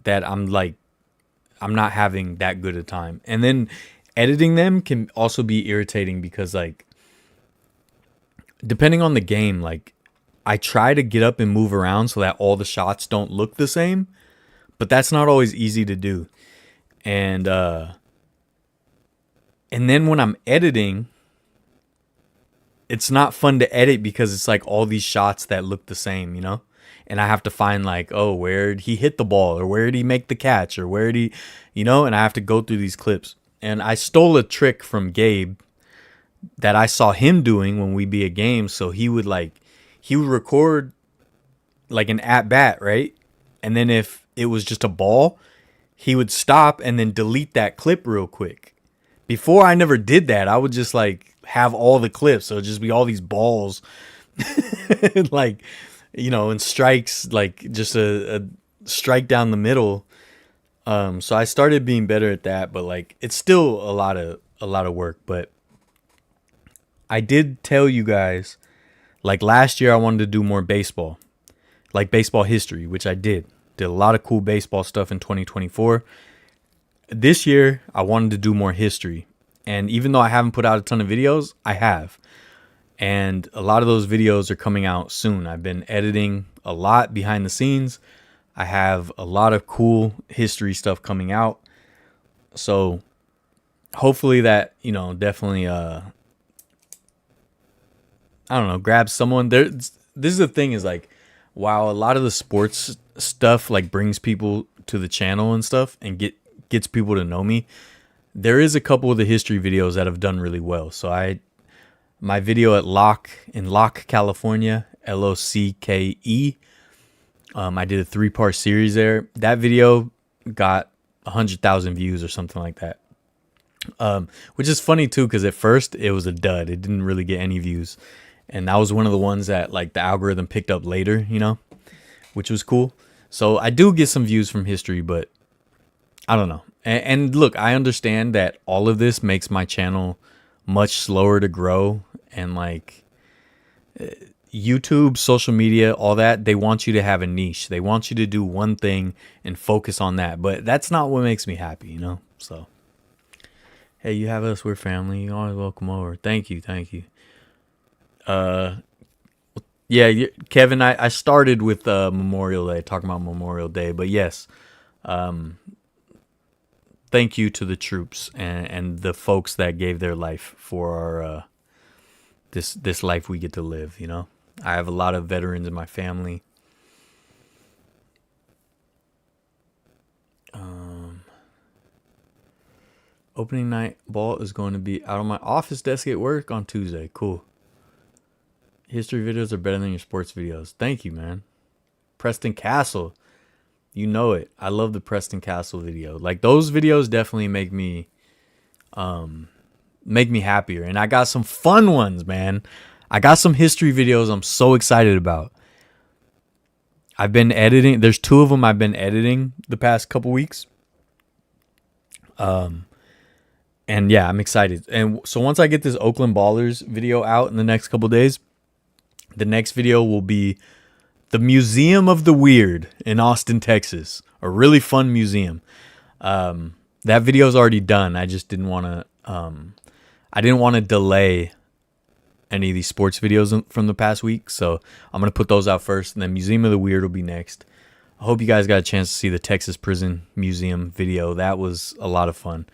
that I'm not having that good a time. And then editing them can also be irritating because, like, depending on the game, like, I try to get up and move around so that all the shots don't look the same, but that's not always easy to do. And then when I'm editing, it's not fun to edit because it's like all these shots that look the same, you know? And I have to find, like, oh, where did he hit the ball, or where did he make the catch, or where did he, you know? And I have to go through these clips. And I stole a trick from Gabe that I saw him doing when we be at games. So he would record like an at bat, right? And then if it was just a ball, he would stop and then delete that clip real quick. Before, I never did that. I would just like have all the clips. So it'd just be all these balls, like, you know, and strikes, like just a strike down the middle. So I started being better at that, but like it's still a lot of work. But I did tell you guys, like last year I wanted to do more baseball, like baseball history, which I did. Did a lot of cool baseball stuff in 2024. This year I wanted to do more history. And even though I haven't put out a ton of videos, I have. And a lot of those videos are coming out soon. I've been editing a lot behind the scenes. I have a lot of cool history stuff coming out. So hopefully that, you know, definitely, I don't know, grab someone there. This is the thing, is like, while a lot of the sports stuff like brings people to the channel and stuff and gets people to know me, there is a couple of the history videos that have done really well. So my video at Locke, California, LOCKE, I did a 3-part series there. That video got 100,000 views or something like that. Which is funny too, because at first it was a dud. It didn't really get any views. And that was one of the ones that like the algorithm picked up later, you know, which was cool. So I do get some views from history, but I don't know. And look, I understand that all of this makes my channel much slower to grow. And like YouTube, social media, all that, they want you to have a niche. They want you to do one thing and focus on that. But that's not what makes me happy, you know? So, hey, you have us. We're family. You're always welcome over. Thank you. Yeah, Kevin, I started with Memorial Day, talking about Memorial Day. But yes, thank you to the troops and the folks that gave their life for our this life we get to live, you know? I have a lot of veterans in my family. Opening night ball is going to be out on my office desk at work on Tuesday. Cool. History videos are better than your sports videos. Thank you, man. Preston Castle. You know it. I love the Preston Castle video. Like, those videos definitely make me happier. And I got some fun ones, man. I got some history videos I'm so excited about. I've been editing. There's 2 of them I've been editing the past couple weeks. And yeah, I'm excited. And so once I get this Oakland Ballers video out in the next couple days, the next video will be the Museum of the Weird in Austin, Texas. A really fun museum. That video's already done. I just didn't want to delay any of these sports videos from the past week. So I'm going to put those out first, and then Museum of the Weird will be next. I hope you guys got a chance to see the Texas Prison Museum video. That was a lot of fun.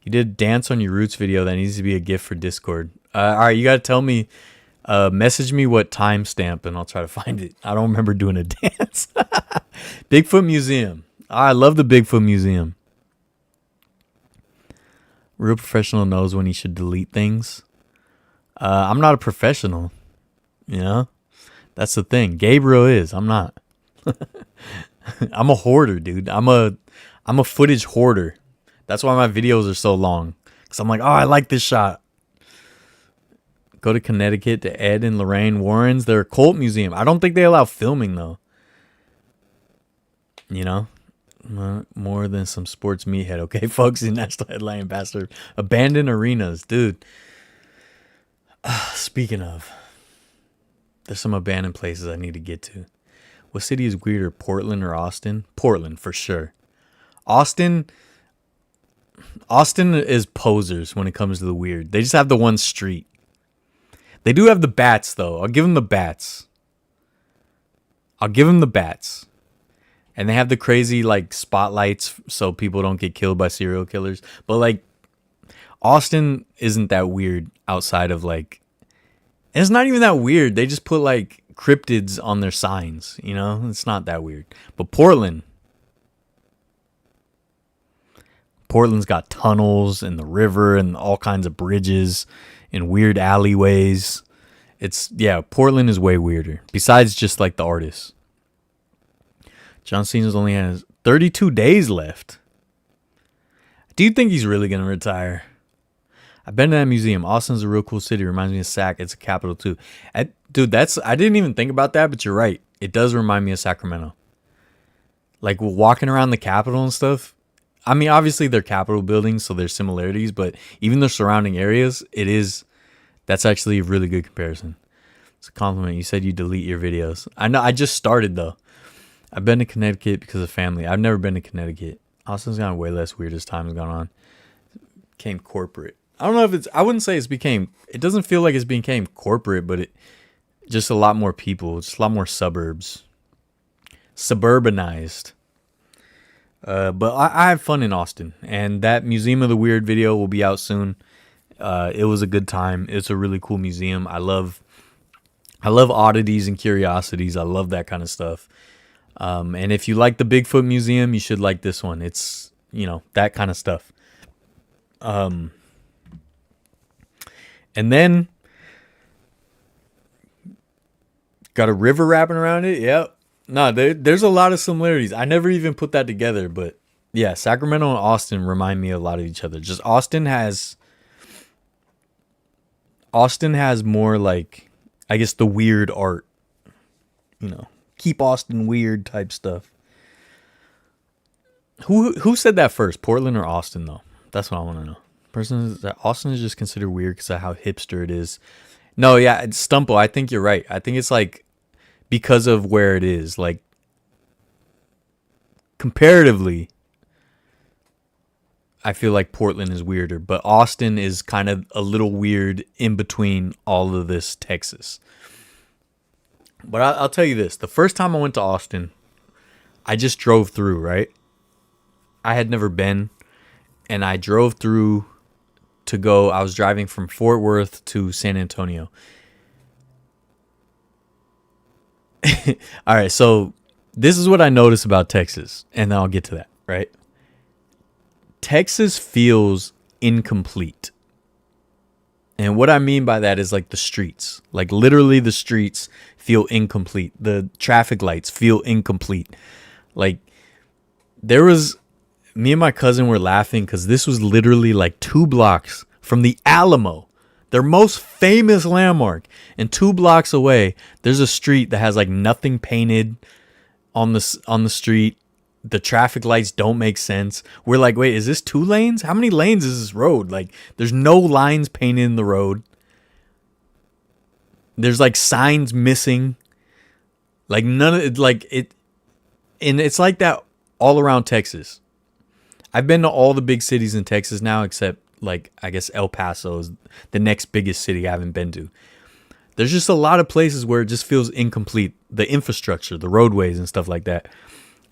You did Dance on Your Roots video. That needs to be a gift for Discord. All right, you got to tell me, message me what timestamp, and I'll try to find it. I don't remember doing a dance. Bigfoot Museum. I love the Bigfoot Museum. Real professional knows when he should delete things. I'm not a professional, you know? That's the thing. Gabriel is. I'm not. I'm a hoarder, dude. I'm a footage hoarder. That's why my videos are so long. Because I'm like, oh, I like this shot. Go to Connecticut to Ed and Lorraine Warren's. They're a cult museum. I don't think they allow filming, though. You know? More than some sports meathead. Okay, folks, the national headline ambassador. Abandoned arenas. Dude. Speaking of, there's some abandoned places I need to get to. What city is weirder, Portland or Austin? Portland, for sure. Austin is posers when it comes to the weird. They just have the one street. They do have the bats, though. I'll give them the bats. And they have the crazy, like, spotlights so people don't get killed by serial killers. But, like, Austin isn't that weird outside of, like... And it's not even that weird. They just put, like, cryptids on their signs, you know? It's not that weird. But Portland's got tunnels and the river and all kinds of bridges and weird alleyways. Portland is way weirder. Besides just, like, the artists. John Cena's only has 32 days left. Do you think he's really going to retire? I've been to that museum. Austin's a real cool city. Reminds me of Sac. It's a capital too. Dude, I didn't even think about that, but you're right. It does remind me of Sacramento. Like walking around the Capitol and stuff. I mean, obviously they're Capitol buildings, so there's similarities, but even the surrounding areas, that's actually a really good comparison. It's a compliment. You said you delete your videos. I know. I just started though. I've been to Connecticut because of family. I've never been to Connecticut. Austin's gotten way less weird as time has gone on. Became corporate. I don't know if I wouldn't say it doesn't feel like it's became corporate, but just a lot more people. Just a lot more suburbs. Suburbanized. But I have fun in Austin. And that Museum of the Weird video will be out soon. It was a good time. It's a really cool museum. I love oddities and curiosities. I love that kind of stuff. And if you like the Bigfoot Museum, you should like this one. It's, that kind of stuff. And then got a river wrapping around it. Yep. No, there's a lot of similarities. I never even put that together, but yeah, Sacramento and Austin remind me a lot of each other. Just Austin has more like, I guess, the weird art, keep Austin weird type stuff. Who said that first, Portland or Austin though? That's what I want to know. Austin is just considered weird because of how hipster it is. No, yeah, it's Stumpo. I think you're right. I think it's like because of where it is. Like comparatively, I feel like Portland is weirder, but Austin is kind of a little weird in between all of this Texas. But I'll tell you this. The first time I went to Austin, I just drove through, right? I had never been, and I drove through to go. I was driving from Fort Worth to San Antonio. All right, so this is what I noticed about Texas, and then I'll get to that, right? Texas feels incomplete. And what I mean by that is like the streets. Like literally the streets feel incomplete. The traffic lights feel incomplete. Like me and my cousin were laughing because this was literally like 2 blocks from the Alamo, their most famous landmark. And 2 blocks away, there's a street that has like nothing painted on the street. The traffic lights don't make sense. We're like, wait, is this 2 lanes? How many lanes is this road? Like, there's no lines painted in the road. There's like signs missing. Like none of it, like it, and it's like that all around Texas. I've been to all the big cities in Texas now, except like, I guess El Paso is the next biggest city I haven't been to. There's just a lot of places where it just feels incomplete. The infrastructure, the roadways and stuff like that.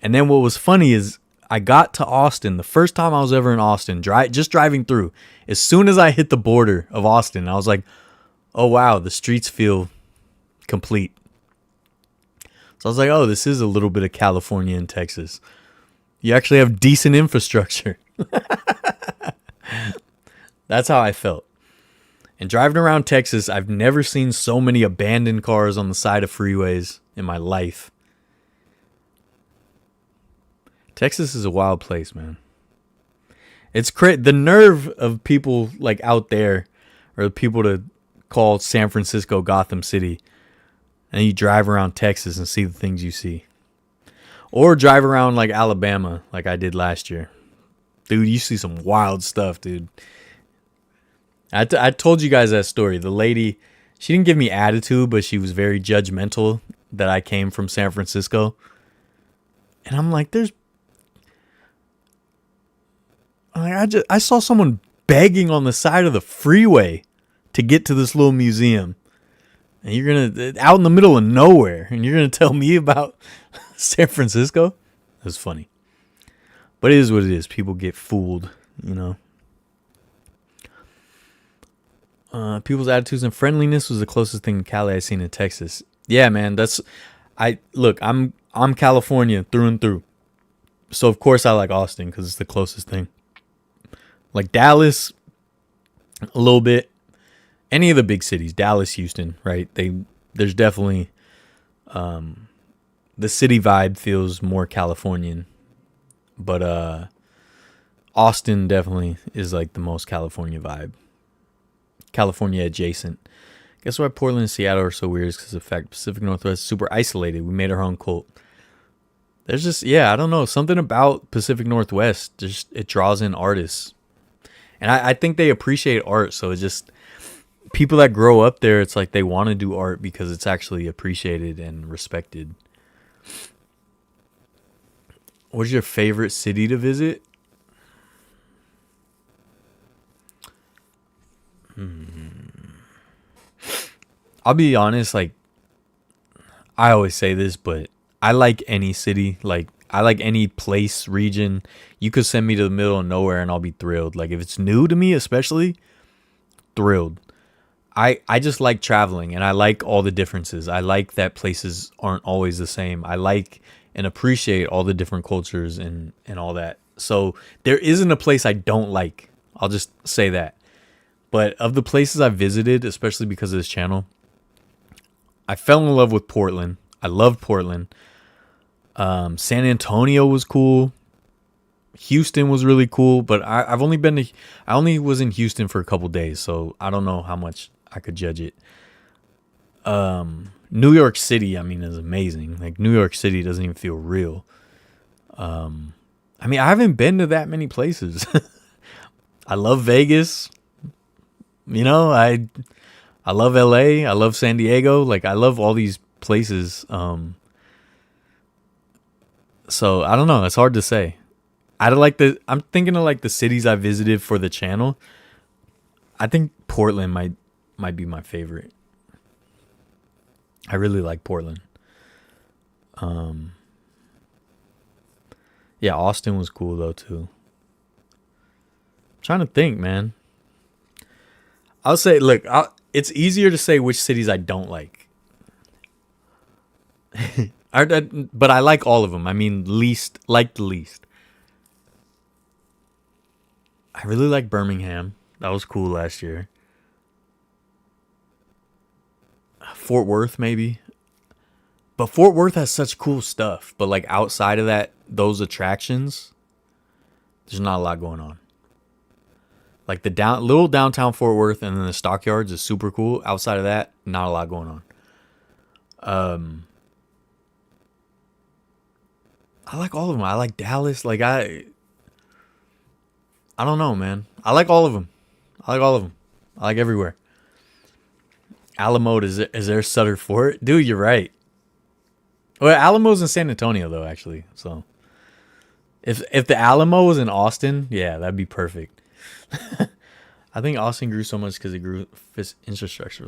And then what was funny is I got to Austin, the first time I was ever in Austin, just driving through. As soon as I hit the border of Austin, I was like, oh, wow, the streets feel complete. So I was like, oh, this is a little bit of California and Texas. You actually have decent infrastructure. That's how I felt. And driving around Texas, I've never seen so many abandoned cars on the side of freeways in my life. Texas is a wild place, man. It's the nerve of people like out there, or the people to call San Francisco Gotham City, and you drive around Texas and see the things you see. Or drive around like Alabama like I did last year. Dude, you see some wild stuff, dude. I told you guys that story. The lady, she didn't give me attitude, but she was very judgmental that I came from San Francisco. And I'm like, I saw someone begging on the side of the freeway to get to this little museum. And you're going to, out in the middle of nowhere, and you're going to tell me about San Francisco? That's funny. But it is what it is. People get fooled, you know. People's attitudes and friendliness was the closest thing to Cali I've seen in Texas. Yeah, man, I'm California through and through. So of course I like Austin because it's the closest thing. Like Dallas, a little bit. Any of the big cities, Dallas, Houston, right? There's definitely the city vibe feels more Californian. But Austin definitely is like the most California vibe. California adjacent. Guess why Portland and Seattle are so weird is because of the fact Pacific Northwest is super isolated. We made our own cult. There's just, I don't know, something about Pacific Northwest. Just it draws in artists. And I think they appreciate art. So it's just people that grow up there, it's like they want to do art because it's actually appreciated and respected. What's your favorite city to visit? I'll be honest, like, I always say this, but I like any city. Like, I like any place, region. You could send me to the middle of nowhere and I'll be thrilled. Like, if it's new to me, especially, thrilled. I just like traveling and I like all the differences. I like that places aren't always the same. I like and appreciate all the different cultures and all that. So there isn't a place I don't like. I'll just say that. But of the places I've visited, especially because of this channel, I fell in love with Portland. I loved Portland. San Antonio was cool. Houston was really cool, but I only was in Houston for a couple days, so I don't know how much I could judge it. New York City, I mean, is amazing. Like, New York City doesn't even feel real. I mean, I haven't been to that many places. I love Vegas. You know, I love LA. I love San Diego. Like, I love all these places. So I don't know. It's hard to say. I'm thinking of like the cities I visited for the channel. I think Portland might be my favorite. I really like Portland. Yeah, Austin was cool though too. I'm trying to think, man. I'll say, look, it's easier to say which cities I don't like. But I like all of them. I mean, the least. I really like Birmingham. That was cool last year. Fort Worth, maybe. But Fort Worth has such cool stuff. But like outside of that, those attractions, there's not a lot going on. Like the little downtown Fort Worth and then the Stockyards is super cool. Outside of that, not a lot going on. I like all of them. I like Dallas. Like I don't know, man. I like all of them. I like everywhere. Alamo, is there Sutter Fort? Dude, you're right. Well, Alamo's in San Antonio though, actually. So if the Alamo was in Austin, yeah, that'd be perfect. I think Austin grew so much because it grew infrastructure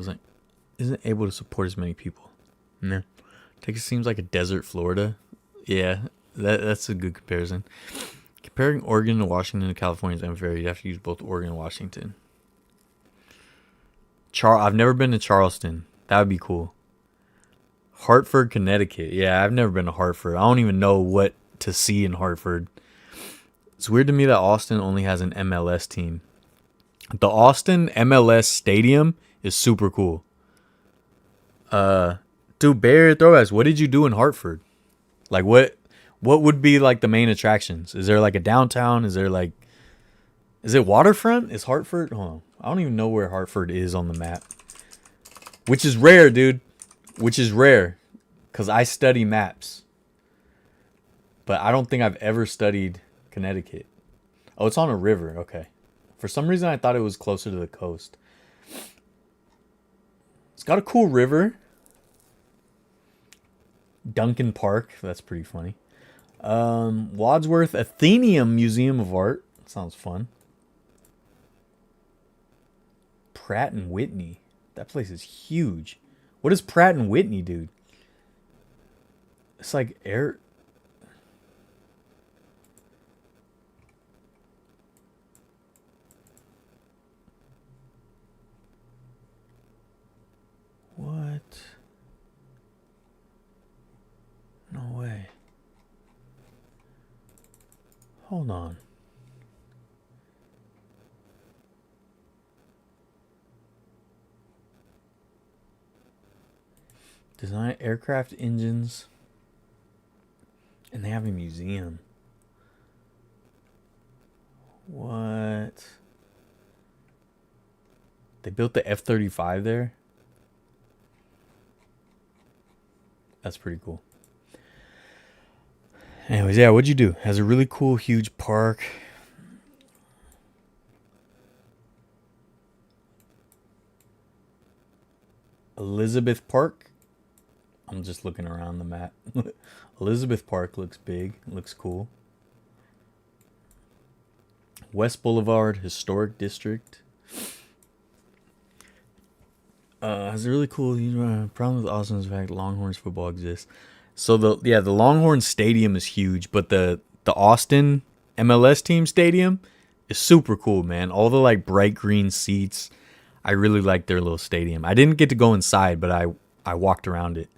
isn't able to support as many people. Nah. Texas seems like a desert Florida. Yeah, that's a good comparison. Comparing Oregon to Washington to California is unfair. You have to use both Oregon and Washington. I've never been to Charleston. That would be cool. Hartford, Connecticut. Yeah, I've never been to Hartford. I don't even know what to see in Hartford. It's weird to me that Austin only has an MLS team. The Austin MLS stadium is super cool. Dude, Barry Throwbacks, what did you do in Hartford? Like, what would be like the main attractions? Is there like a downtown? Is it waterfront? Is Hartford? Hold on. I don't even know where Hartford is on the map. Which is rare, dude. Which is rare. Because I study maps. But I don't think I've ever studied Connecticut. Oh, it's on a river. Okay. For some reason, I thought it was closer to the coast. It's got a cool river. Duncan Park. That's pretty funny. Wadsworth Athenaeum Museum of Art. Sounds fun. Pratt and Whitney. That place is huge. What is Pratt and Whitney, dude? It's like air. What? No way. Hold on. Design aircraft engines. And they have a museum. What? They built the F-35 there? That's pretty cool. Anyways, yeah, what'd you do? Has a really cool, huge park. Elizabeth Park. I'm just looking around the map. Elizabeth Park looks big. Looks cool. West Boulevard Historic District. Has a really cool problem with Austin is the fact Longhorns football exists. So the Longhorns stadium is huge, but the Austin MLS team stadium is super cool, man. All the like bright green seats. I really like their little stadium. I didn't get to go inside, but I walked around it.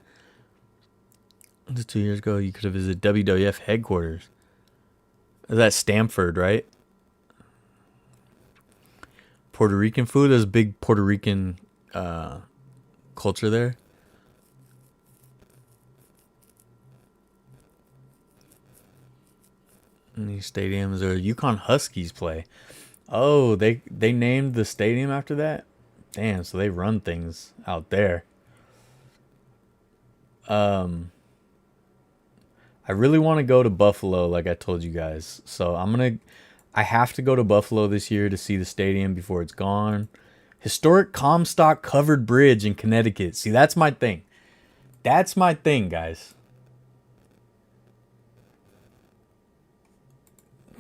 Just 2 years ago, you could have visited WWF headquarters. That's Stamford, right? Puerto Rican food. There's a big Puerto Rican culture there. And these stadiums are Yukon Huskies play. Oh, they named the stadium after that? Damn, so they run things out there. I really want to go to Buffalo, like I told you guys. So I have to go to Buffalo this year to see the stadium before it's gone. Historic Comstock Covered Bridge in Connecticut. See, that's my thing. That's my thing, guys.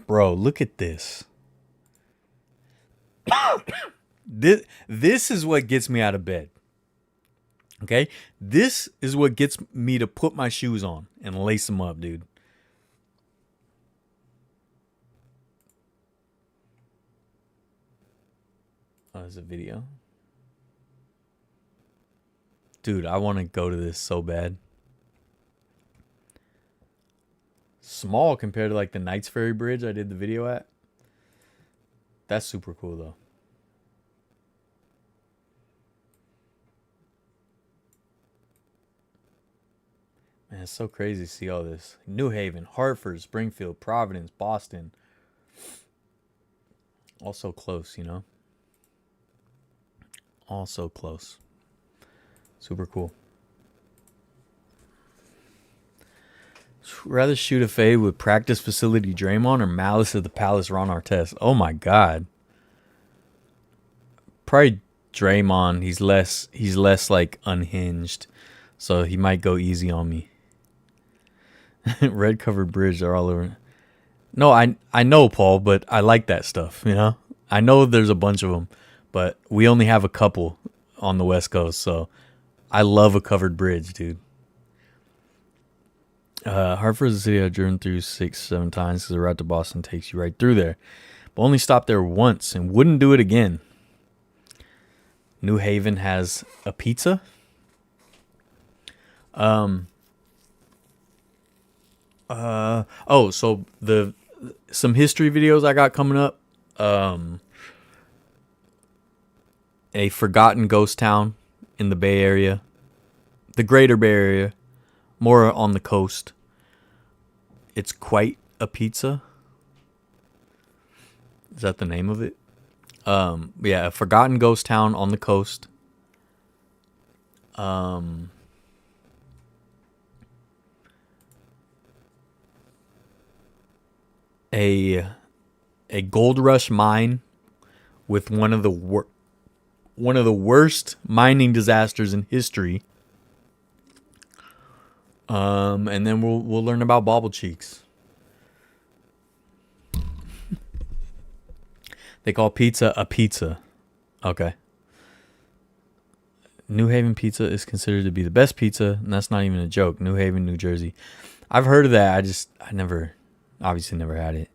Bro, look at this. This is what gets me out of bed. Okay? This is what gets me to put my shoes on and lace them up, dude. Oh, there's a video. Dude, I want to go to this so bad. Small compared to like the Knights Ferry Bridge I did the video at. That's super cool though. Man, it's so crazy to see all this. New Haven, Hartford, Springfield, Providence, Boston. All so close, you know? All so close. Super cool. Rather shoot a fade with practice facility Draymond or Malice at the Palace Ron Artest? Oh my God. Probably Draymond. He's less like unhinged. So he might go easy on me. Red covered bridge are all over. No, I know, Paul, but I like that stuff, you know? I know there's a bunch of them, but we only have a couple on the West Coast, so I love a covered bridge, dude. Hartford's a city I've driven through 6-7 times because the route to Boston takes you right through there. But only stopped there once and wouldn't do it again. New Haven has a pizza. So some history videos I got coming up. A forgotten ghost town in the Bay Area. The greater Bay Area. More on the coast. It's quite a pizza. Is that the name of it? Yeah, a forgotten ghost town on the coast. Um, a a gold rush mine with one of the worst mining disasters in history. And then we'll learn about bobble cheeks. They call pizza a pizza. Okay. New Haven pizza is considered to be the best pizza, and that's not even a joke. New Haven, New Jersey. I've heard of that. Obviously never had it.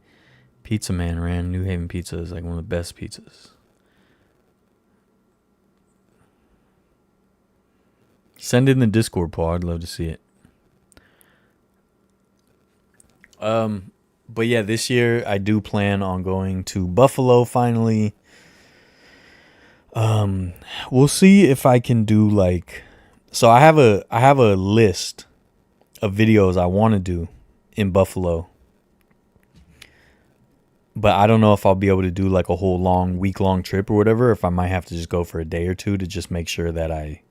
Pizza Man ran New Haven pizza is like one of the best pizzas. Send it in the Discord, Paul. I'd love to see it. But yeah, this year I do plan on going to Buffalo finally. We'll see if I can do so I have a list of videos I want to do in Buffalo. But I don't know if I'll be able to do like a whole week-long trip or whatever, if I might have to just go for a day or two to just make sure that I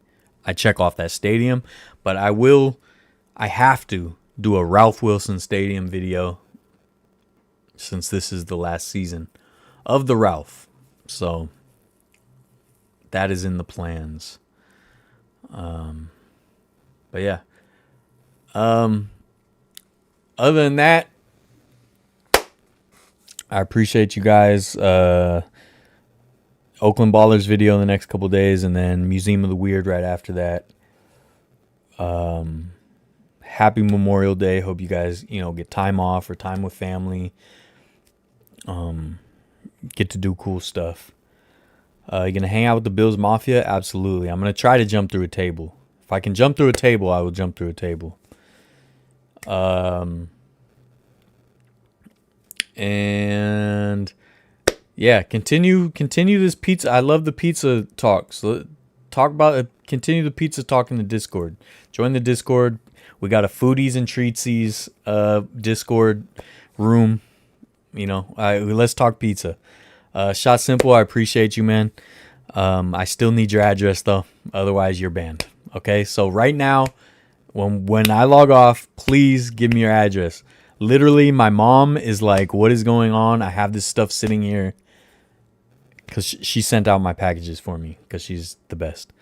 check off that stadium. But I have to do a Ralph Wilson Stadium video since this is the last season of the Ralph. So that is in the plans. But yeah. Other than that, I appreciate you guys. Oakland Ballers video in the next couple days, and then Museum of the Weird right after that. Happy Memorial Day. Hope you guys, get time off or time with family. Get to do cool stuff. You gonna hang out with the Bills Mafia? Absolutely. I'm gonna try to jump through a table. If I can jump through a table, I will jump through a table. And yeah, continue this pizza. I love the pizza talks. Continue the pizza talk in the Discord. Join the Discord. We got a foodies and treatsies Discord room. Let's talk pizza. Shot Simple, I appreciate you, man. I still need your address though, otherwise you're banned. Okay, so right now, when I log off, please give me your address. Literally, my mom is like, "What is going on? I have this stuff sitting here," because she sent out my packages for me because she's the best.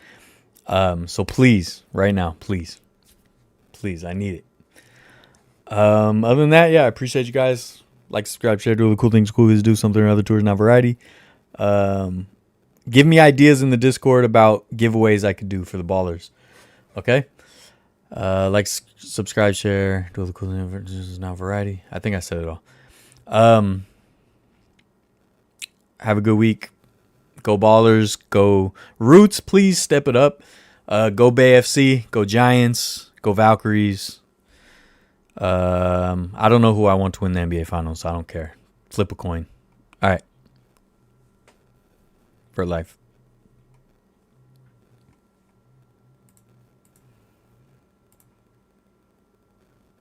So please, right now, please, I need it. Other than that, yeah, I appreciate you guys. Like, subscribe, share, do all the cool things cool is do something or other tours, not variety. Give me ideas in the Discord about giveaways I could do for the Ballers. Okay? Subscribe, share, do all the cool things, not variety. I think I said it all. Have a good week. Go Ballers. Go Roots. Please step it up. Go Bay FC. Go Giants. Go Valkyries. I don't know who I want to win the NBA Finals, so I don't care. Flip a coin. All right. Vertlife.